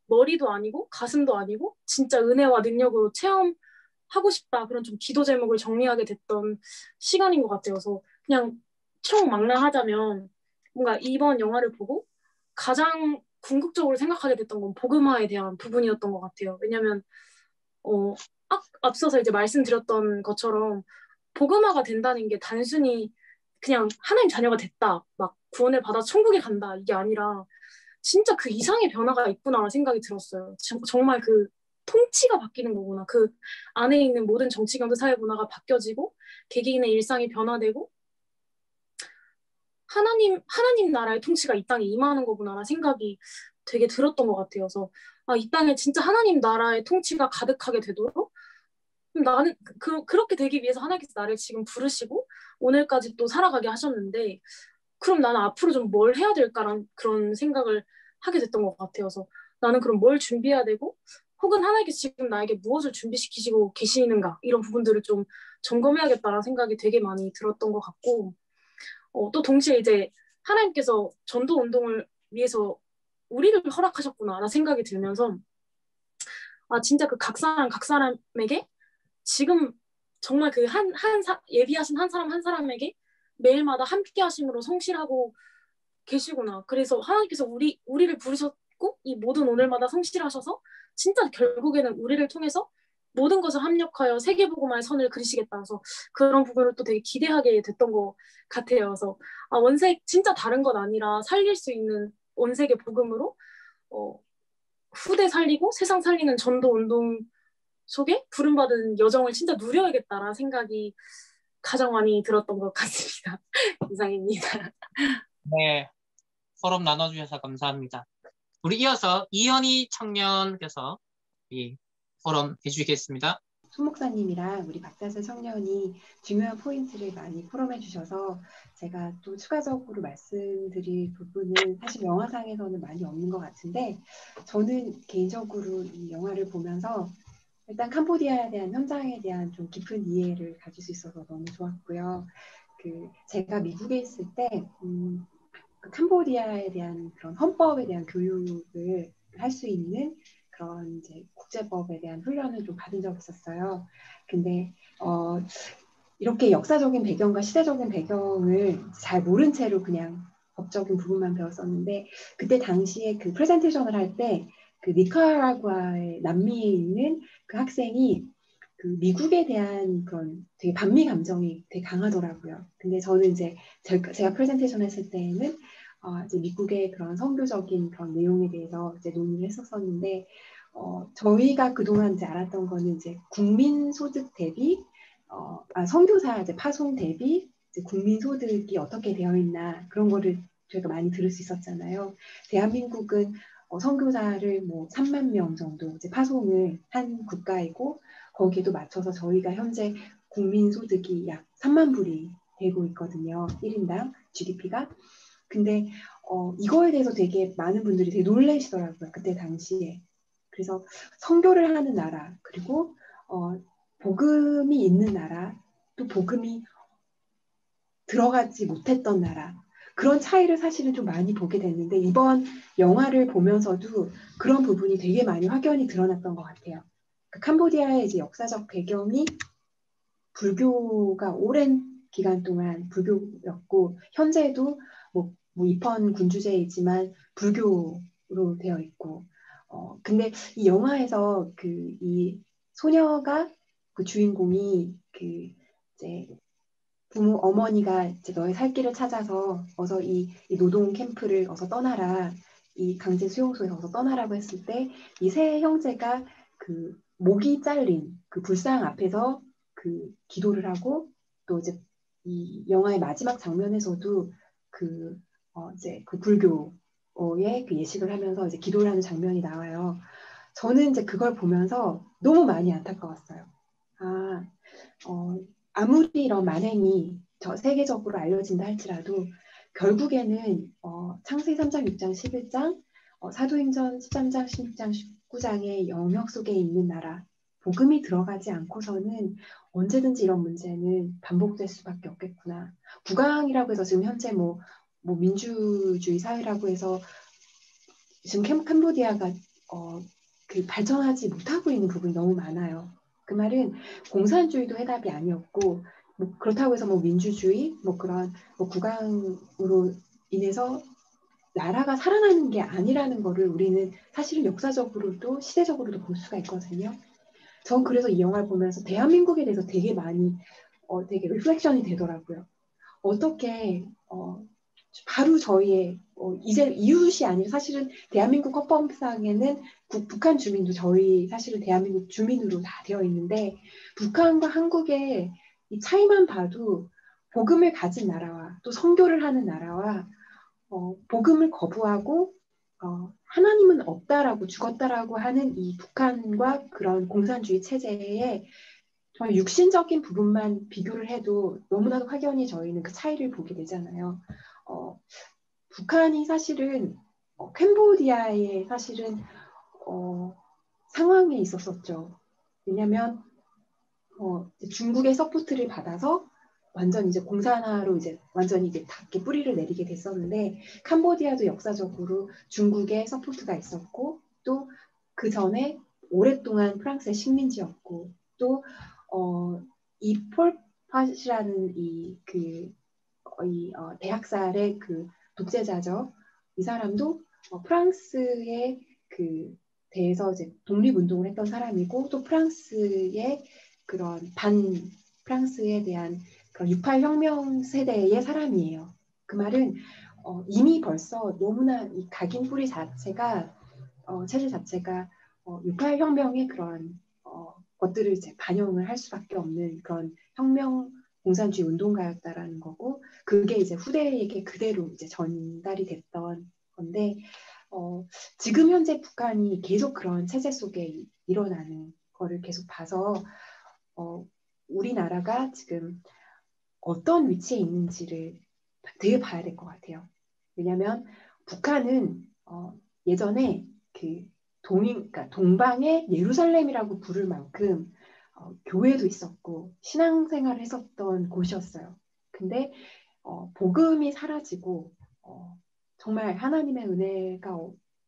머리도 아니고 가슴도 아니고 진짜 은혜와 능력으로 체험하고 싶다. 그런 좀 기도 제목을 정리하게 됐던 시간인 것 같아요. 그래서 그냥 총망라하자면 뭔가 이번 영화를 보고 가장 궁극적으로 생각하게 됐던 건 복음화에 대한 부분이었던 것 같아요. 왜냐하면 앞서서 이제 말씀드렸던 것처럼 복음화가 된다는 게 단순히 그냥 하나님 자녀가 됐다, 막 구원을 받아 천국에 간다 이게 아니라 진짜 그 이상의 변화가 있구나 생각이 들었어요. 정말 그 통치가 바뀌는 거구나. 그 안에 있는 모든 정치, 경제, 사회 문화가 바뀌어지고 개개인의 일상이 변화되고 하나님 나라의 통치가 이 땅에 임하는 거구나라는 생각이 되게 들었던 것 같아요. 그래서 이 땅에 진짜 하나님 나라의 통치가 가득하게 되도록 나는 그렇게 되기 위해서 하나님께서 나를 지금 부르시고 오늘까지 또 살아가게 하셨는데 그럼 나는 앞으로 좀 뭘 해야 될까라는 그런 생각을 하게 됐던 것 같아요. 그래서 나는 그럼 뭘 준비해야 되고 혹은 하나님께서 지금 나에게 무엇을 준비시키시고 계시는가 이런 부분들을 좀 점검해야겠다라는 생각이 되게 많이 들었던 것 같고 또 동시에 이제 하나님께서 전도 운동을 위해서 우리를 허락하셨구나라는 생각이 들면서 진짜 그 각 사람에게 지금 정말 그 예비하신 한 사람 한 사람에게 매일마다 함께 하심으로 성실하고 계시구나. 그래서 하나님께서 우리를 부르셨고 이 모든 오늘마다 성실하셔서 진짜 결국에는 우리를 통해서 모든 것을 합력하여 세계복음화의 선을 그리시겠다. 그래서 그런 부분을 또 되게 기대하게 됐던 것 같아요. 그래서 원색 진짜 다른 건 아니라 살릴 수 있는 원색의 복음으로 후대 살리고 세상 살리는 전도 운동 속에 부름받은 여정을 진짜 누려야겠다라는 생각이 가장 많이 들었던 것 같습니다. 이상입니다. 네, 포럼 나눠주셔서 감사합니다. 우리 이어서 이현희 청년께서 이 포럼 해주시겠습니다. 수 목사님이랑 우리 박다슬 청년이 중요한 포인트를 많이 포럼해 주셔서 제가 또 추가적으로 말씀드릴 부분은 사실 영화상에서는 많이 없는 것 같은데 저는 개인적으로 이 영화를 보면서 일단 캄보디아에 대한 현장에 대한 좀 깊은 이해를 가질 수 있어서 너무 좋았고요. 제가 미국에 있을 때 그 캄보디아에 대한 그런 헌법에 대한 교육을 할 수 있는 그런 이제 국제법에 대한 훈련을 좀 받은 적이 있었어요. 근데 이렇게 역사적인 배경과 시대적인 배경을 잘 모른 채로 그냥 법적인 부분만 배웠었는데 그때 당시에 그 프레젠테이션을 할 때 그 니카라과의 남미에 있는 그 학생이 그 미국에 대한 그런 되게 반미 감정이 되게 강하더라고요. 근데 저는 이제 제가 프레젠테이션 했을 때에는 이제 미국의 그런 선교적인 그런 내용에 대해서 이제 논의를 했었었는데 저희가 그동안 이제 알았던 거는 이제 국민소득 대비 선교사 이제 파송 대비 이제 국민소득이 어떻게 되어 있나 그런 거를 저희가 많이 들을 수 있었잖아요. 대한민국은 선교사를 뭐 3만 명 정도 이제 파송을 한 국가이고 거기에도 맞춰서 저희가 현재 국민소득이 약 3만 불이 되고 있거든요. 1인당 GDP가. 근데 이거에 대해서 되게 많은 분들이 되게 놀라시더라고요. 그때 당시에. 그래서 선교를 하는 나라 그리고 복음이 있는 나라 또 복음이 들어가지 못했던 나라 그런 차이를 사실은 좀 많이 보게 됐는데 이번 영화를 보면서도 그런 부분이 되게 많이 확연히 드러났던 것 같아요. 캄보디아의 이제 역사적 배경이 불교가 오랜 기간 동안 불교였고 현재도 뭐 입헌 군주제이지만 불교로 되어 있고 근데 이 영화에서 이 소녀가 그 주인공이 이제 부모 어머니가 이제 너의 살 길을 찾아서 어서 이 노동 캠프를 어서 떠나라 이 강제 수용소에서 어서 떠나라고 했을 때 이 세 형제가 그 목이 잘린 그 불상 앞에서 그 기도를 하고 또 이제 이 영화의 마지막 장면에서도 이제 그 불교의 그 예식을 하면서 이제 기도를 하는 장면이 나와요. 저는 이제 그걸 보면서 너무 많이 안타까웠어요. 아무리 이런 만행이 세계적으로 알려진다 할지라도 결국에는 창세기 3장, 6장, 11장, 사도행전 13장, 16장, 19장의 영역 속에 있는 나라, 복음이 들어가지 않고서는 언제든지 이런 문제는 반복될 수밖에 없겠구나. 국왕이라고 해서 지금 현재 뭐 민주주의 사회라고 해서 지금 캄보디아가 발전하지 못하고 있는 부분이 너무 많아요. 그 말은 공산주의도 해답이 아니었고 그렇다고 해서 민주주의 그런 국왕으로 인해서 나라가 살아나는 게 아니라는 거를 우리는 사실은 역사적으로도 시대적으로도 볼 수가 있거든요. 전 그래서 이 영화를 보면서 대한민국에 대해서 되게 많이 되게 리플렉션이 되더라고요. 어떻게 바로 저희의 이제 이웃이 아니라 사실은 대한민국 헌법상에는 북한 주민도 저희 사실은 대한민국 주민으로 다 되어 있는데 북한과 한국의 이 차이만 봐도 복음을 가진 나라와 또 선교를 하는 나라와 복음을 거부하고 하나님은 없다라고 죽었다라고 하는 이 북한과 그런 공산주의 체제에 정말 육신적인 부분만 비교를 해도 너무나도 확연히 저희는 그 차이를 보게 되잖아요. 북한이 사실은 캄보디아의 사실은 상황에 있었었죠. 왜냐하면 중국의 서포트를 받아서 완전 이제 공산화로 이제 완전히 이제 닿게 뿌리를 내리게 됐었는데 캄보디아도 역사적으로 중국의 서포트가 있었고 또 그 전에 오랫동안 프랑스의 식민지였고 또 이 폴팟이라는 대학살의 그 독재자죠. 이 사람도 프랑스의 대해서 이제 독립운동을 했던 사람이고 또 프랑스의 그런 프랑스에 대한 그런 68 혁명 세대의 사람이에요. 그 말은 이미 벌써 너무나 이 각인 뿌리 자체가 체제 자체가 68 혁명의 그런 것들을 이제 반영을 할 수밖에 없는 그런 혁명 공산주의 운동가였다라는 거고 그게 이제 후대에게 그대로 이제 전달이 됐던 건데 지금 현재 북한이 계속 그런 체제 속에 일어나는 거를 계속 봐서 우리나라가 지금 어떤 위치에 있는지를 되게 봐야 될 것 같아요. 왜냐하면 북한은 예전에 그러니까 동방의 예루살렘이라고 부를 만큼 교회도 있었고 신앙생활을 했었던 곳이었어요. 근데 복음이 사라지고 정말 하나님의 은혜가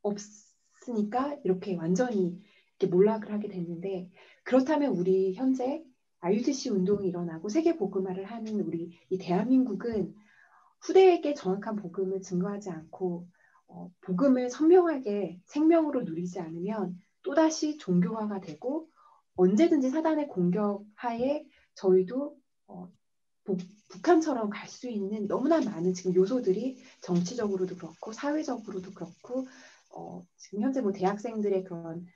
없으니까 이렇게 완전히 이렇게 몰락을 하게 됐는데 그렇다면 우리 현재 IUTC 운동이 일어나고 세계 복음화를 하는 우리 이 대한민국은 후대에게 정확한 복음을 증거하지 않고 복음을 선명하게 생명으로 누리지 않으면 또다시 종교화가 되고 언제든지 사단의 공격 하에 저희도 북한처럼 갈 수 있는 너무나 많은 지금 요소들이 정치적으로도 그렇고 사회적으로도 그렇고 지금 현재 대학생들의 그런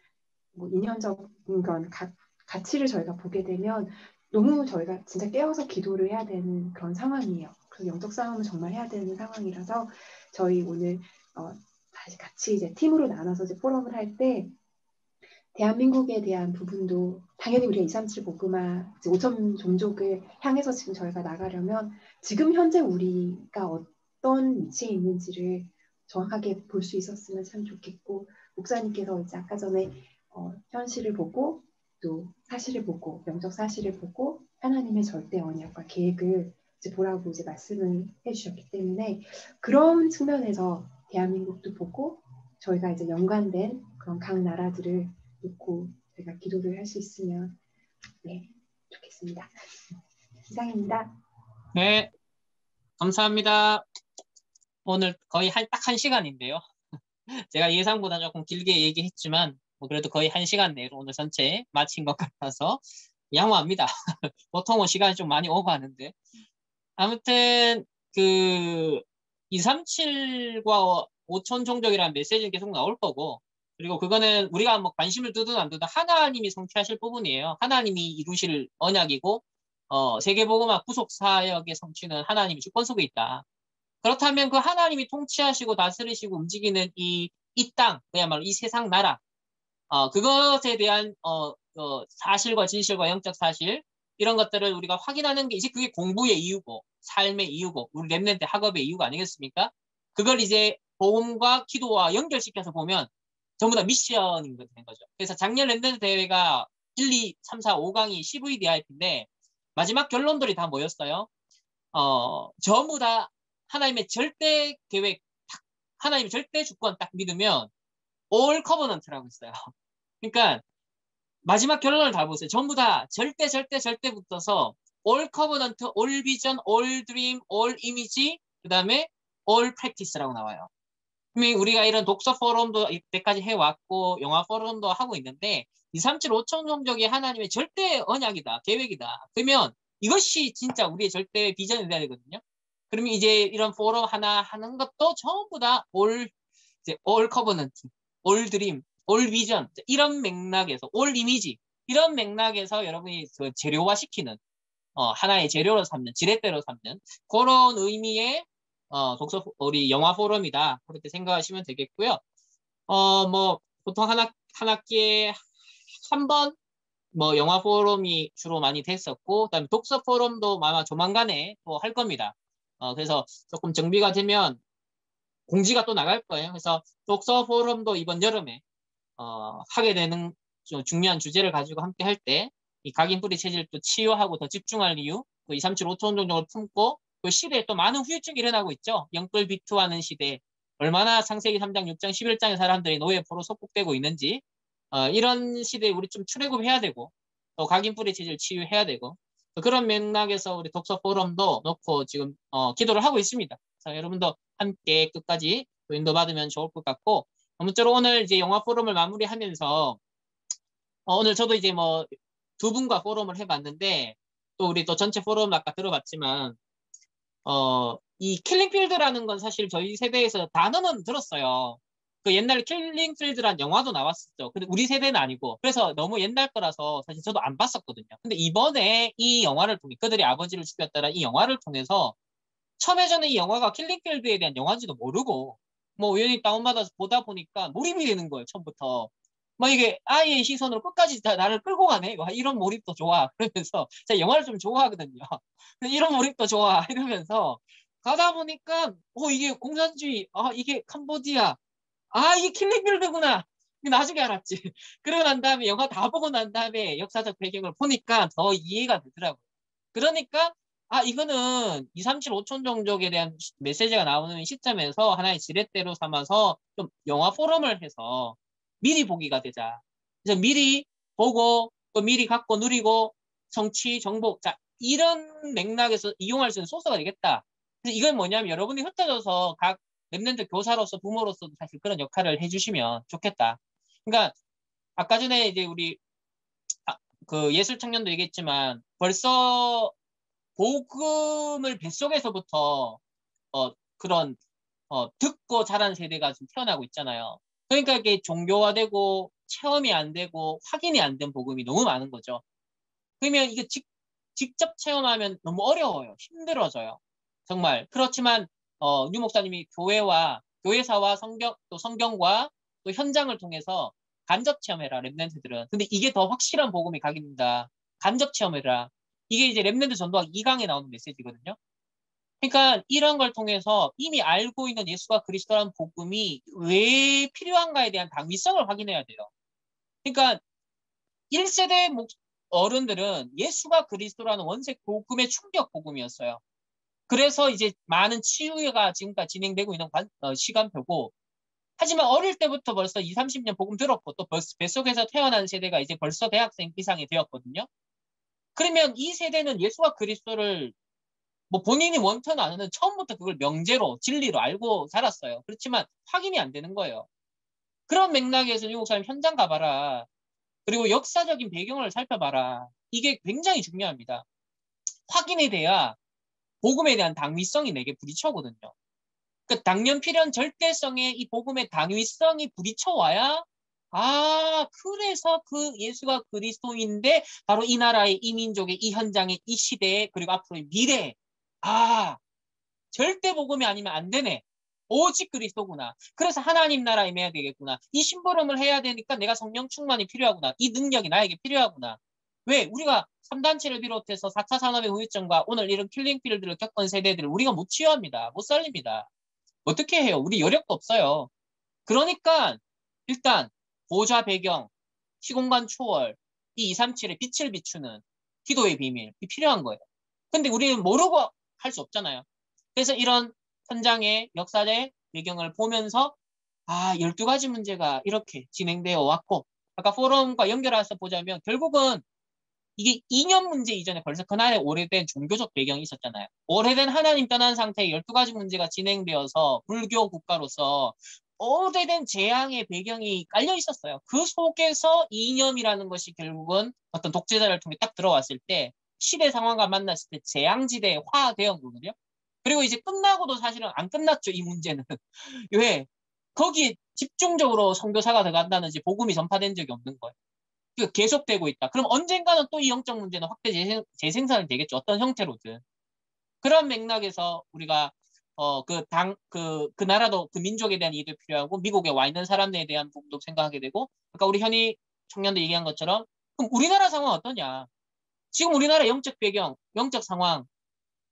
인연적인 그런 가치를 저희가 보게 되면 너무 저희가 진짜 깨어서 기도를 해야 되는 그런 상황이에요. 그래서 영적 싸움을 정말 해야 되는 상황이라서 저희 오늘 다시 같이 이제 팀으로 나눠서 이제 포럼을 할 때 대한민국에 대한 부분도 당연히 우리가 237 복음화 5천 종족을 향해서 지금 저희가 나가려면 지금 현재 우리가 어떤 위치에 있는지를 정확하게 볼 수 있었으면 참 좋겠고 목사님께서 이제 아까 전에 현실을 보고 또 사실을 보고 영적 사실을 보고 하나님의 절대 언약과 계획을 이제 보라고 이제 말씀을 해주셨기 때문에 그런 측면에서 대한민국도 보고 저희가 이제 연관된 그런 각 나라들을 놓고 저희가 기도를 할 수 있으면 네 좋겠습니다. 이상입니다. 네, 감사합니다. 오늘 거의 딱 1시간인데요. 제가 예상보다 조금 길게 얘기했지만 뭐 그래도 거의 1시간 내로 오늘 전체 마친 것 같아서 양호합니다. 보통은 시간이 좀 많이 오버하는데 아무튼 그 237과 5천 종족이라는 메시지는 계속 나올 거고 그리고 그거는 우리가 뭐 관심을 두든 안 두든 하나님이 성취하실 부분이에요. 하나님이 이루실 언약이고 세계복음화 구속 사역의 성취는 하나님이 주권 속에 있다. 그렇다면 그 하나님이 통치하시고 다스리시고 움직이는 이 땅, 그야말로 이 세상 나라, 그것에 대한, 사실과 진실과 영적 사실, 이런 것들을 우리가 확인하는 게 이제 그게 공부의 이유고, 삶의 이유고, 우리 랩런트 학업의 이유가 아니겠습니까? 그걸 이제 복음과 기도와 연결시켜서 보면 전부 다 미션인 거죠. 그래서 작년 랩런트 대회가 1, 2, 3, 4, 5강이 CVDIP인데, 마지막 결론들이 다 뭐였어요? 전부 다 하나님의 절대 계획, 하나님의 절대 주권 딱 믿으면 all covenant라고 있어요. 그러니까 마지막 결론을 다 보세요. 전부 다 절대 붙어서 all covenant, all vision, all dream, all image, 그 다음에 all practice라고 나와요. 우리가 이런 독서 포럼도 이때까지 해왔고 영화 포럼도 하고 있는데 237 5천 종족이 하나님의 절대 언약이다, 계획이다. 그러면 이것이 진짜 우리의 절대 비전이 돼야 되거든요. 그러면 이제 이런 포럼 하나 하는 것도 전부 다 all covenant, all dream, all vision 이런 맥락에서 all image 이런 맥락에서 여러분이 그 재료화 시키는 하나의 재료로 삼는 지렛대로 삼는 그런 의미의 우리 영화 포럼이다. 그렇게 생각하시면 되겠고요. 뭐 보통 한 학기에 한 번 뭐 영화 포럼이 주로 많이 됐었고, 그다음에 독서 포럼도 아마 조만간에 또 할 겁니다. 그래서 조금 정비가 되면 공지가 또 나갈 거예요. 그래서 독서 포럼도 이번 여름에 하게 되는 중요한 주제를 가지고 함께 할 때 이 각인뿌리 체질을 또 치유하고 더 집중할 이유, 그 237 5천 종족을 품고 그 시대에 또 많은 후유증이 일어나고 있죠. 영끌 비투하는 시대, 얼마나 창세기 3장, 6장, 11장의 사람들이 노예포로 속국되고 있는지 이런 시대에 우리 좀 출애굽해야 되고 또 각인뿌리 체질 치유해야 되고 그런 맥락에서 우리 독서 포럼도 놓고 지금 기도를 하고 있습니다. 그래서 여러분도 함께 끝까지 인도받으면 좋을 것 같고 아무쪼록 오늘 이제 영화 포럼을 마무리하면서 오늘 저도 이제 뭐 두 분과 포럼을 해봤는데 또 우리 또 전체 포럼 아까 들어봤지만 이 킬링필드라는 건 사실 저희 세대에서 단어는 들었어요. 그 옛날에 킬링필드란 영화도 나왔었죠. 근데 우리 세대는 아니고 그래서 너무 옛날 거라서 사실 저도 안 봤었거든요. 근데 이번에 이 영화를 통해 그들이 아버지를 죽였다라 이 영화를 통해서 처음에 저는 이 영화가 킬링필드에 대한 영화인지도 모르고 뭐 우연히 다운받아서 보다 보니까 몰입이 되는 거예요. 처음부터. 뭐 이게 아이의 시선으로 끝까지 다 나를 끌고 가네. 이런 몰입도 좋아. 그러면서 제가 영화를 좀 좋아하거든요. 이런 몰입도 좋아. 이러면서 가다 보니까 이게 공산주의, 이게 캄보디아, 이게 킬링필드구나. 나중에 알았지. 그러고 난 다음에 영화 다 보고 난 다음에 역사적 배경을 보니까 더 이해가 되더라고요. 그러니까 이거는 237 5천 종족에 대한 메시지가 나오는 시점에서 하나의 지렛대로 삼아서 좀 영화 포럼을 해서 미리 보기가 되자. 그래서 미리 보고 또 미리 갖고 누리고 정치, 정보, 자 이런 맥락에서 이용할 수 있는 소스가 되겠다. 그래서 이건 뭐냐면 여러분이 흩어져서 각 랩런트 교사로서 부모로서도 사실 그런 역할을 해주시면 좋겠다. 그러니까 아까 전에 이제 우리 그 예술 청년도 얘기했지만 벌써 복음을 뱃속에서부터 그런 듣고 자란 세대가 지금 태어나고 있잖아요. 그러니까 이게 종교화되고 체험이 안 되고 확인이 안 된 복음이 너무 많은 거죠. 그러면 이게 직접 체험하면 너무 어려워요. 힘들어져요. 정말. 그렇지만 유 목사님이 교회사와 또 성경과 또 현장을 통해서 간접 체험해라 랩런트들은. 근데 이게 더 확실한 복음이 각입니다. 간접 체험해라. 이게 이제 랩런트 전도학 2강에 나오는 메시지거든요. 그러니까 이런 걸 통해서 이미 알고 있는 예수가 그리스도라는 복음이 왜 필요한가에 대한 당위성을 확인해야 돼요. 그러니까 1세대 어른들은 예수가 그리스도라는 원색 복음의 충격 복음이었어요. 그래서 이제 많은 치유가 지금까지 진행되고 있는 시간표고 하지만 어릴 때부터 벌써 20, 30년 복음 들었고 또 뱃속에서 태어난 세대가 이제 벌써 대학생 이상이 되었거든요. 그러면 이 세대는 예수와 그리스도를 뭐 본인이 원천 아는 처음부터 그걸 명제로 진리로 알고 자랐어요. 그렇지만 확인이 안 되는 거예요. 그런 맥락에서 유 목사님 현장 가봐라. 그리고 역사적인 배경을 살펴봐라. 이게 굉장히 중요합니다. 확인이 돼야 복음에 대한 당위성이 내게 부딪혀거든요. 그 당연 필연 절대성의 이 복음의 당위성이 부딪혀와야 그래서 그 예수가 그리스도인데 바로 이 나라의 이 민족의 이 현장의 이 시대에 그리고 앞으로의 미래에 절대 복음이 아니면 안 되네. 오직 그리스도구나. 그래서 하나님 나라에 임해야 되겠구나. 이 심부름을 해야 되니까 내가 성령 충만이 필요하구나. 이 능력이 나에게 필요하구나. 왜? 우리가 3단체를 비롯해서 4차 산업의 후유증과 오늘 이런 킬링필드를 겪은 세대들을 우리가 못 치유합니다. 못 살립니다. 어떻게 해요? 우리 여력도 없어요. 그러니까 일단 보좌 배경, 시공간 초월, 이 237의 빛을 비추는 기도의 비밀이 필요한 거예요. 근데 우리는 모르고 할 수 없잖아요. 그래서 이런 현장의 역사의 배경을 보면서 12가지 문제가 이렇게 진행되어 왔고 아까 포럼과 연결해서 보자면 결국은 이게 이념 문제 이전에 벌써 그날의 오래된 종교적 배경이 있었잖아요. 오래된 하나님 떠난 상태에 12가지 문제가 진행되어서 불교 국가로서 오래된 재앙의 배경이 깔려 있었어요. 그 속에서 이념이라는 것이 결국은 어떤 독재자를 통해 딱 들어왔을 때 시대 상황과 만났을 때 재앙지대에 화되어 거거든요. 그리고 이제 끝나고도 사실은 안 끝났죠, 이 문제는. 왜? 거기에 집중적으로 선교사가 들어간다든지 복음이 전파된 적이 없는 거예요. 계속되고 있다. 그럼 언젠가는 또 이 영적 문제는 확대 재생산이 되겠죠. 어떤 형태로든. 그런 맥락에서 우리가 그 나라도 그 민족에 대한 이해도 필요하고 미국에 와 있는 사람들에 대한 부분도 생각하게 되고 아까 우리 현희 청년들 얘기한 것처럼 그럼 우리나라 상황 어떠냐? 지금 우리나라 영적 배경, 영적 상황,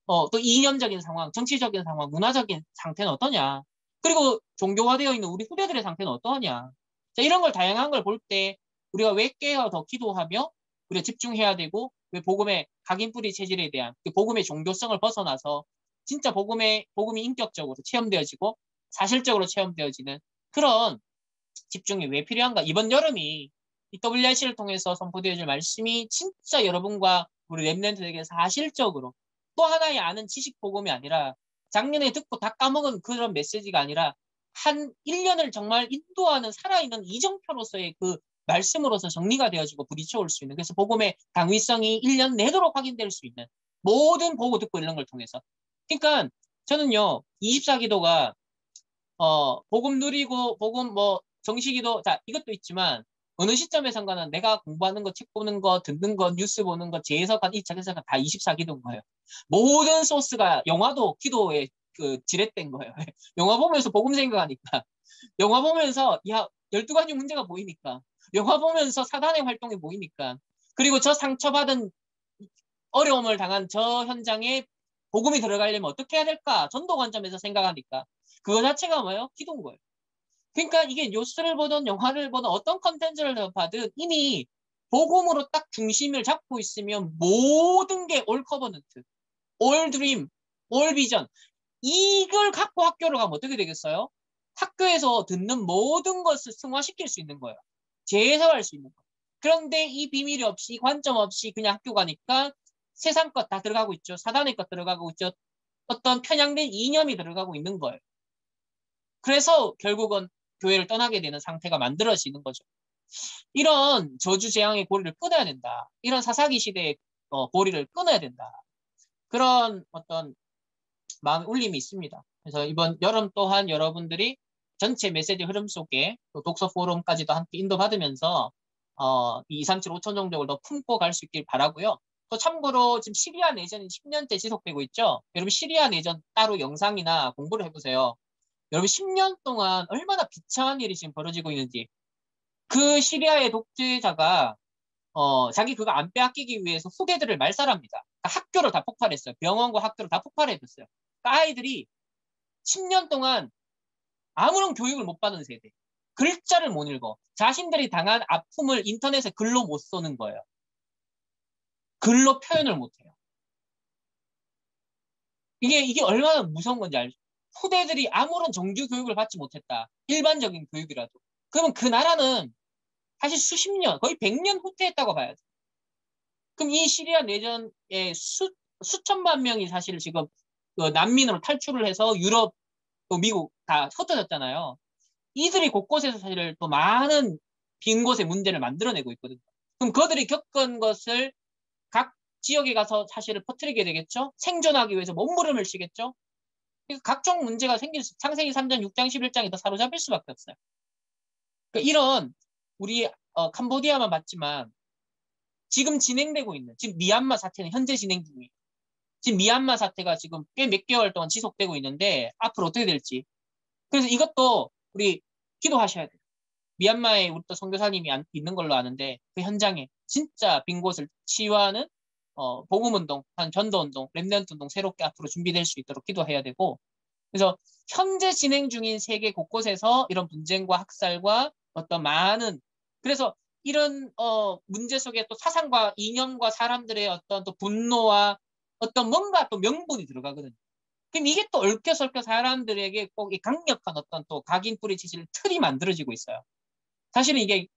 또 이념적인 상황, 정치적인 상황, 문화적인 상태는 어떠냐? 그리고 종교화되어 있는 우리 후대들의 상태는 어떠하냐? 자, 이런 걸 다양한 걸 볼 때 우리가 왜 깨어 더 기도하며 우리가 집중해야 되고 왜 복음의 각인뿌리 체질에 대한 그 복음의 종교성을 벗어나서 진짜 복음이 인격적으로 체험되어지고 사실적으로 체험되어지는 그런 집중이 왜 필요한가? 이번 여름이 이 WRC를 통해서 선포되어질 말씀이 진짜 여러분과 우리 랩런트에게 사실적으로 또 하나의 아는 지식 복음이 아니라 작년에 듣고 다 까먹은 그런 메시지가 아니라 한 1년을 정말 인도하는 살아있는 이정표로서의 그 말씀으로서 정리가 되어지고 부딪혀올 수 있는 그래서 복음의 당위성이 1년 내도록 확인될 수 있는 모든 보고 듣고 이런 걸 통해서 그러니까 저는요 24기도가 복음 누리고 복음 뭐 정식기도 자 이것도 있지만 어느 시점에선가는 내가 공부하는 거, 책 보는 거, 듣는 거, 뉴스 보는 거, 재해석한 1차 해석한 다 24기도인 거예요. 모든 소스가 영화도 기도에 그 지렛된 거예요. 영화 보면서 복음 생각하니까 영화 보면서 12가지 문제가 보이니까 영화 보면서 사단의 활동이 보이니까 그리고 저 상처받은 어려움을 당한 저 현장에 복음이 들어가려면 어떻게 해야 될까? 전도 관점에서 생각하니까 그거 자체가 뭐예요? 기도인 거예요. 그러니까 이게 뉴스를 보든 영화를 보든 어떤 컨텐츠를 접하든 이미 복음으로 딱 중심을 잡고 있으면 모든 게 올 커버넌트, 올 드림, 올 비전 이걸 갖고 학교를 가면 어떻게 되겠어요? 학교에서 듣는 모든 것을 승화시킬 수 있는 거예요. 재해석할 수 있는 거예요. 그런데 이 비밀이 없이 관점 없이 그냥 학교 가니까 세상 것 다 들어가고 있죠. 사단의 것 들어가고 있죠. 어떤 편향된 이념이 들어가고 있는 거예요. 그래서 결국은 교회를 떠나게 되는 상태가 만들어지는 거죠. 이런 저주 재앙의 고리를 끊어야 된다. 이런 사사기 시대의 고리를 끊어야 된다. 그런 어떤 마음의 울림이 있습니다. 그래서 이번 여름 또한 여러분들이 전체 메시지 흐름 속에 독서 포럼까지도 함께 인도받으면서 이 237, 5천 종족을 더 품고 갈 수 있길 바라고요. 또 참고로 지금 시리아 내전이 10년째 지속되고 있죠. 여러분 시리아 내전 따로 영상이나 공부를 해보세요. 여러분 10년 동안 얼마나 비참한 일이 지금 벌어지고 있는지 그 시리아의 독재자가 자기 그거 안 빼앗기기 위해서 후대들을 말살합니다. 그러니까 학교를 다 폭발했어요. 병원과 학교를 다 폭발해줬어요. 그러니까 아이들이 10년 동안 아무런 교육을 못 받은 세대. 글자를 못 읽어. 자신들이 당한 아픔을 인터넷에 글로 못 써는 거예요. 글로 표현을 못 해요. 이게 얼마나 무서운 건지 알죠? 후대들이 아무런 정규 교육을 받지 못했다. 일반적인 교육이라도. 그러면 그 나라는 사실 수십 년, 거의 100년 후퇴했다고 봐야죠. 그럼 이 시리아 내전에 수천만 명이 사실 지금 그 난민으로 탈출을 해서 유럽, 또 미국 다 흩어졌잖아요. 이들이 곳곳에서 사실 또 많은 빈 곳에 문제를 만들어내고 있거든요. 그럼 그들이 겪은 것을 각 지역에 가서 사실을 퍼뜨리게 되겠죠. 생존하기 위해서 몸부림을 치겠죠. 각종 문제가 생길 수, 창세기 3장, 6장, 11장이 더 사로잡힐 수밖에 없어요. 그러니까 이런 우리 캄보디아만 봤지만 지금 진행되고 있는 지금 미얀마 사태는 현재 진행 중이에요. 지금 미얀마 사태가 지금 꽤 몇 개월 동안 지속되고 있는데 앞으로 어떻게 될지. 그래서 이것도 우리 기도하셔야 돼요. 미얀마에 우리 또 선교사님이 있는 걸로 아는데 그 현장에 진짜 빈 곳을 치유하는 복음운동, 전도운동, 렘넌트운동 새롭게 앞으로 준비될 수 있도록 기도해야 되고 그래서 현재 진행 중인 세계 곳곳에서 이런 분쟁과 학살과 어떤 많은 그래서 이런 문제 속에 또 사상과 이념과 사람들의 어떤 또 분노와 어떤 뭔가 또 명분이 들어가거든요. 그럼 이게 또 얽혀설켜 사람들에게 꼭 이 강력한 어떤 또 각인 뿌리치실 틀이 만들어지고 있어요. 사실은 이게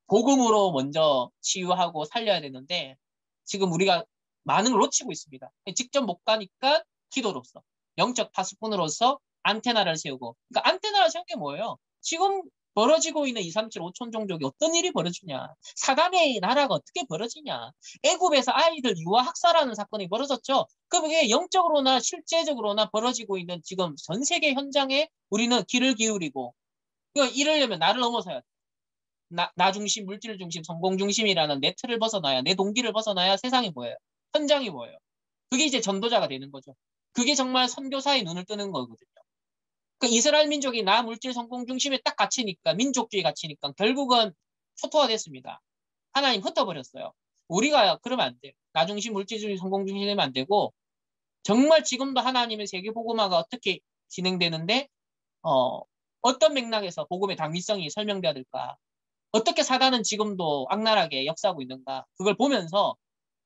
복음으로 먼저 치유하고 살려야 되는데 지금 우리가 많은 걸 놓치고 있습니다. 직접 못 가니까 기도로서 영적 파수꾼으로서 안테나를 세우고 그러니까 안테나를 세운 게 뭐예요? 지금 벌어지고 있는 2, 3, 7, 5천 종족이 어떤 일이 벌어지냐 사단의 나라가 어떻게 벌어지냐 애굽에서 아이들 유아 학살하는 사건이 벌어졌죠. 그게 영적으로나 실제적으로나 벌어지고 있는 지금 전 세계 현장에 우리는 귀를 기울이고 이러려면 나를 넘어서야 돼. 나 중심, 물질 중심, 성공 중심이라는 내 틀을 벗어나야, 내 동기를 벗어나야 세상이 보여요. 현장이 보여요. 그게 이제 전도자가 되는 거죠. 그게 정말 선교사의 눈을 뜨는 거거든요. 그 이스라엘 민족이 나 물질 성공 중심에 딱 갇히니까, 민족주의 갇히니까 결국은 초토화됐습니다. 하나님 흩어버렸어요. 우리가 그러면 안 돼요. 나 중심, 물질 중심, 성공 중심이 되면 안 되고, 정말 지금도 하나님의 세계복음화가 어떻게 진행되는데, 어떤 맥락에서 복음의 당위성이 설명돼야 될까? 어떻게 사단은 지금도 악랄하게 역사하고 있는가? 그걸 보면서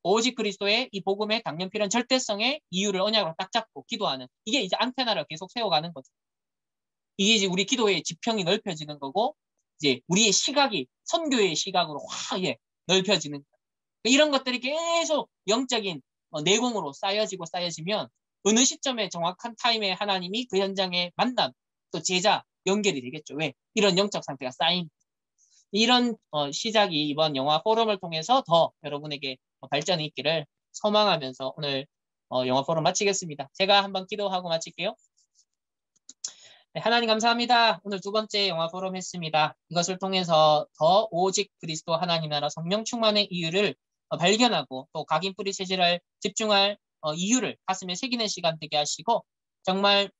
오직 그리스도의 이 복음의 당연필연 절대성의 이유를 언약으로 딱 잡고 기도하는 이게 이제 안테나를 계속 세워가는 거죠. 이게 이제 우리 기도의 지평이 넓혀지는 거고 이제 우리의 시각이 선교의 시각으로 확 넓혀지는 거예요. 이런 것들이 계속 영적인 내공으로 쌓여지면 어느 시점에 정확한 타임에 하나님이 그 현장에 만남 또 제자 연결이 되겠죠. 왜? 이런 영적 상태가 쌓인 이런 시작이 이번 영화 포럼을 통해서 더 여러분에게 발전이 있기를 소망하면서 오늘 영화 포럼 마치겠습니다. 제가 한번 기도하고 마칠게요. 네, 하나님 감사합니다. 오늘 두 번째 영화 포럼 했습니다. 이것을 통해서 더 오직 그리스도 하나님 나라 성령 충만의 이유를 발견하고 또 각인 뿌리 체질을 집중할 이유를 가슴에 새기는 시간 되게 하시고 정말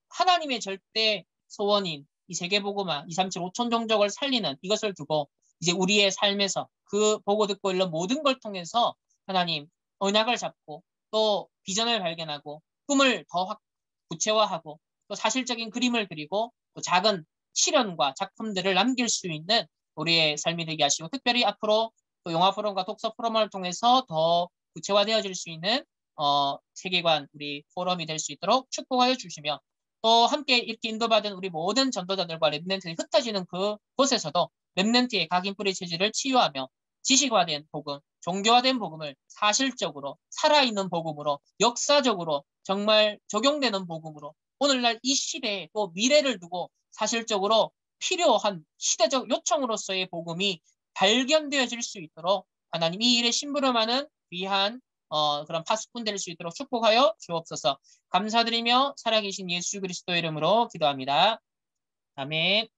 하나님의 절대 소원인 이 세계복음화 2, 3, 7, 5천 종족을 살리는 이것을 두고 이제 우리의 삶에서 그 보고 듣고 읽는 모든 걸 통해서 하나님 언약을 잡고 또 비전을 발견하고 꿈을 더 구체화하고 또 사실적인 그림을 그리고 또 작은 실현과 작품들을 남길 수 있는 우리의 삶이 되게 하시고 특별히 앞으로 또 영화 포럼과 독서 포럼을 통해서 더 구체화되어질 수 있는 세계관 우리 포럼이 될 수 있도록 축복하여 주시며 또 함께 이렇게 인도받은 우리 모든 전도자들과 렘넌트들이 흩어지는 그곳에서도 렘넌트의 각인 뿌리 체질을 치유하며 지식화된 복음, 종교화된 복음을 사실적으로 살아있는 복음으로 역사적으로 정말 적용되는 복음으로 오늘날 이 시대에 또 미래를 두고 사실적으로 필요한 시대적 요청으로서의 복음이 발견되어질 수 있도록 하나님 이 일에 심부름하는 귀한 그런 파수꾼 될 수 있도록 축복하여 주옵소서. 감사드리며 살아계신 예수 그리스도 이름으로 기도합니다. 아멘.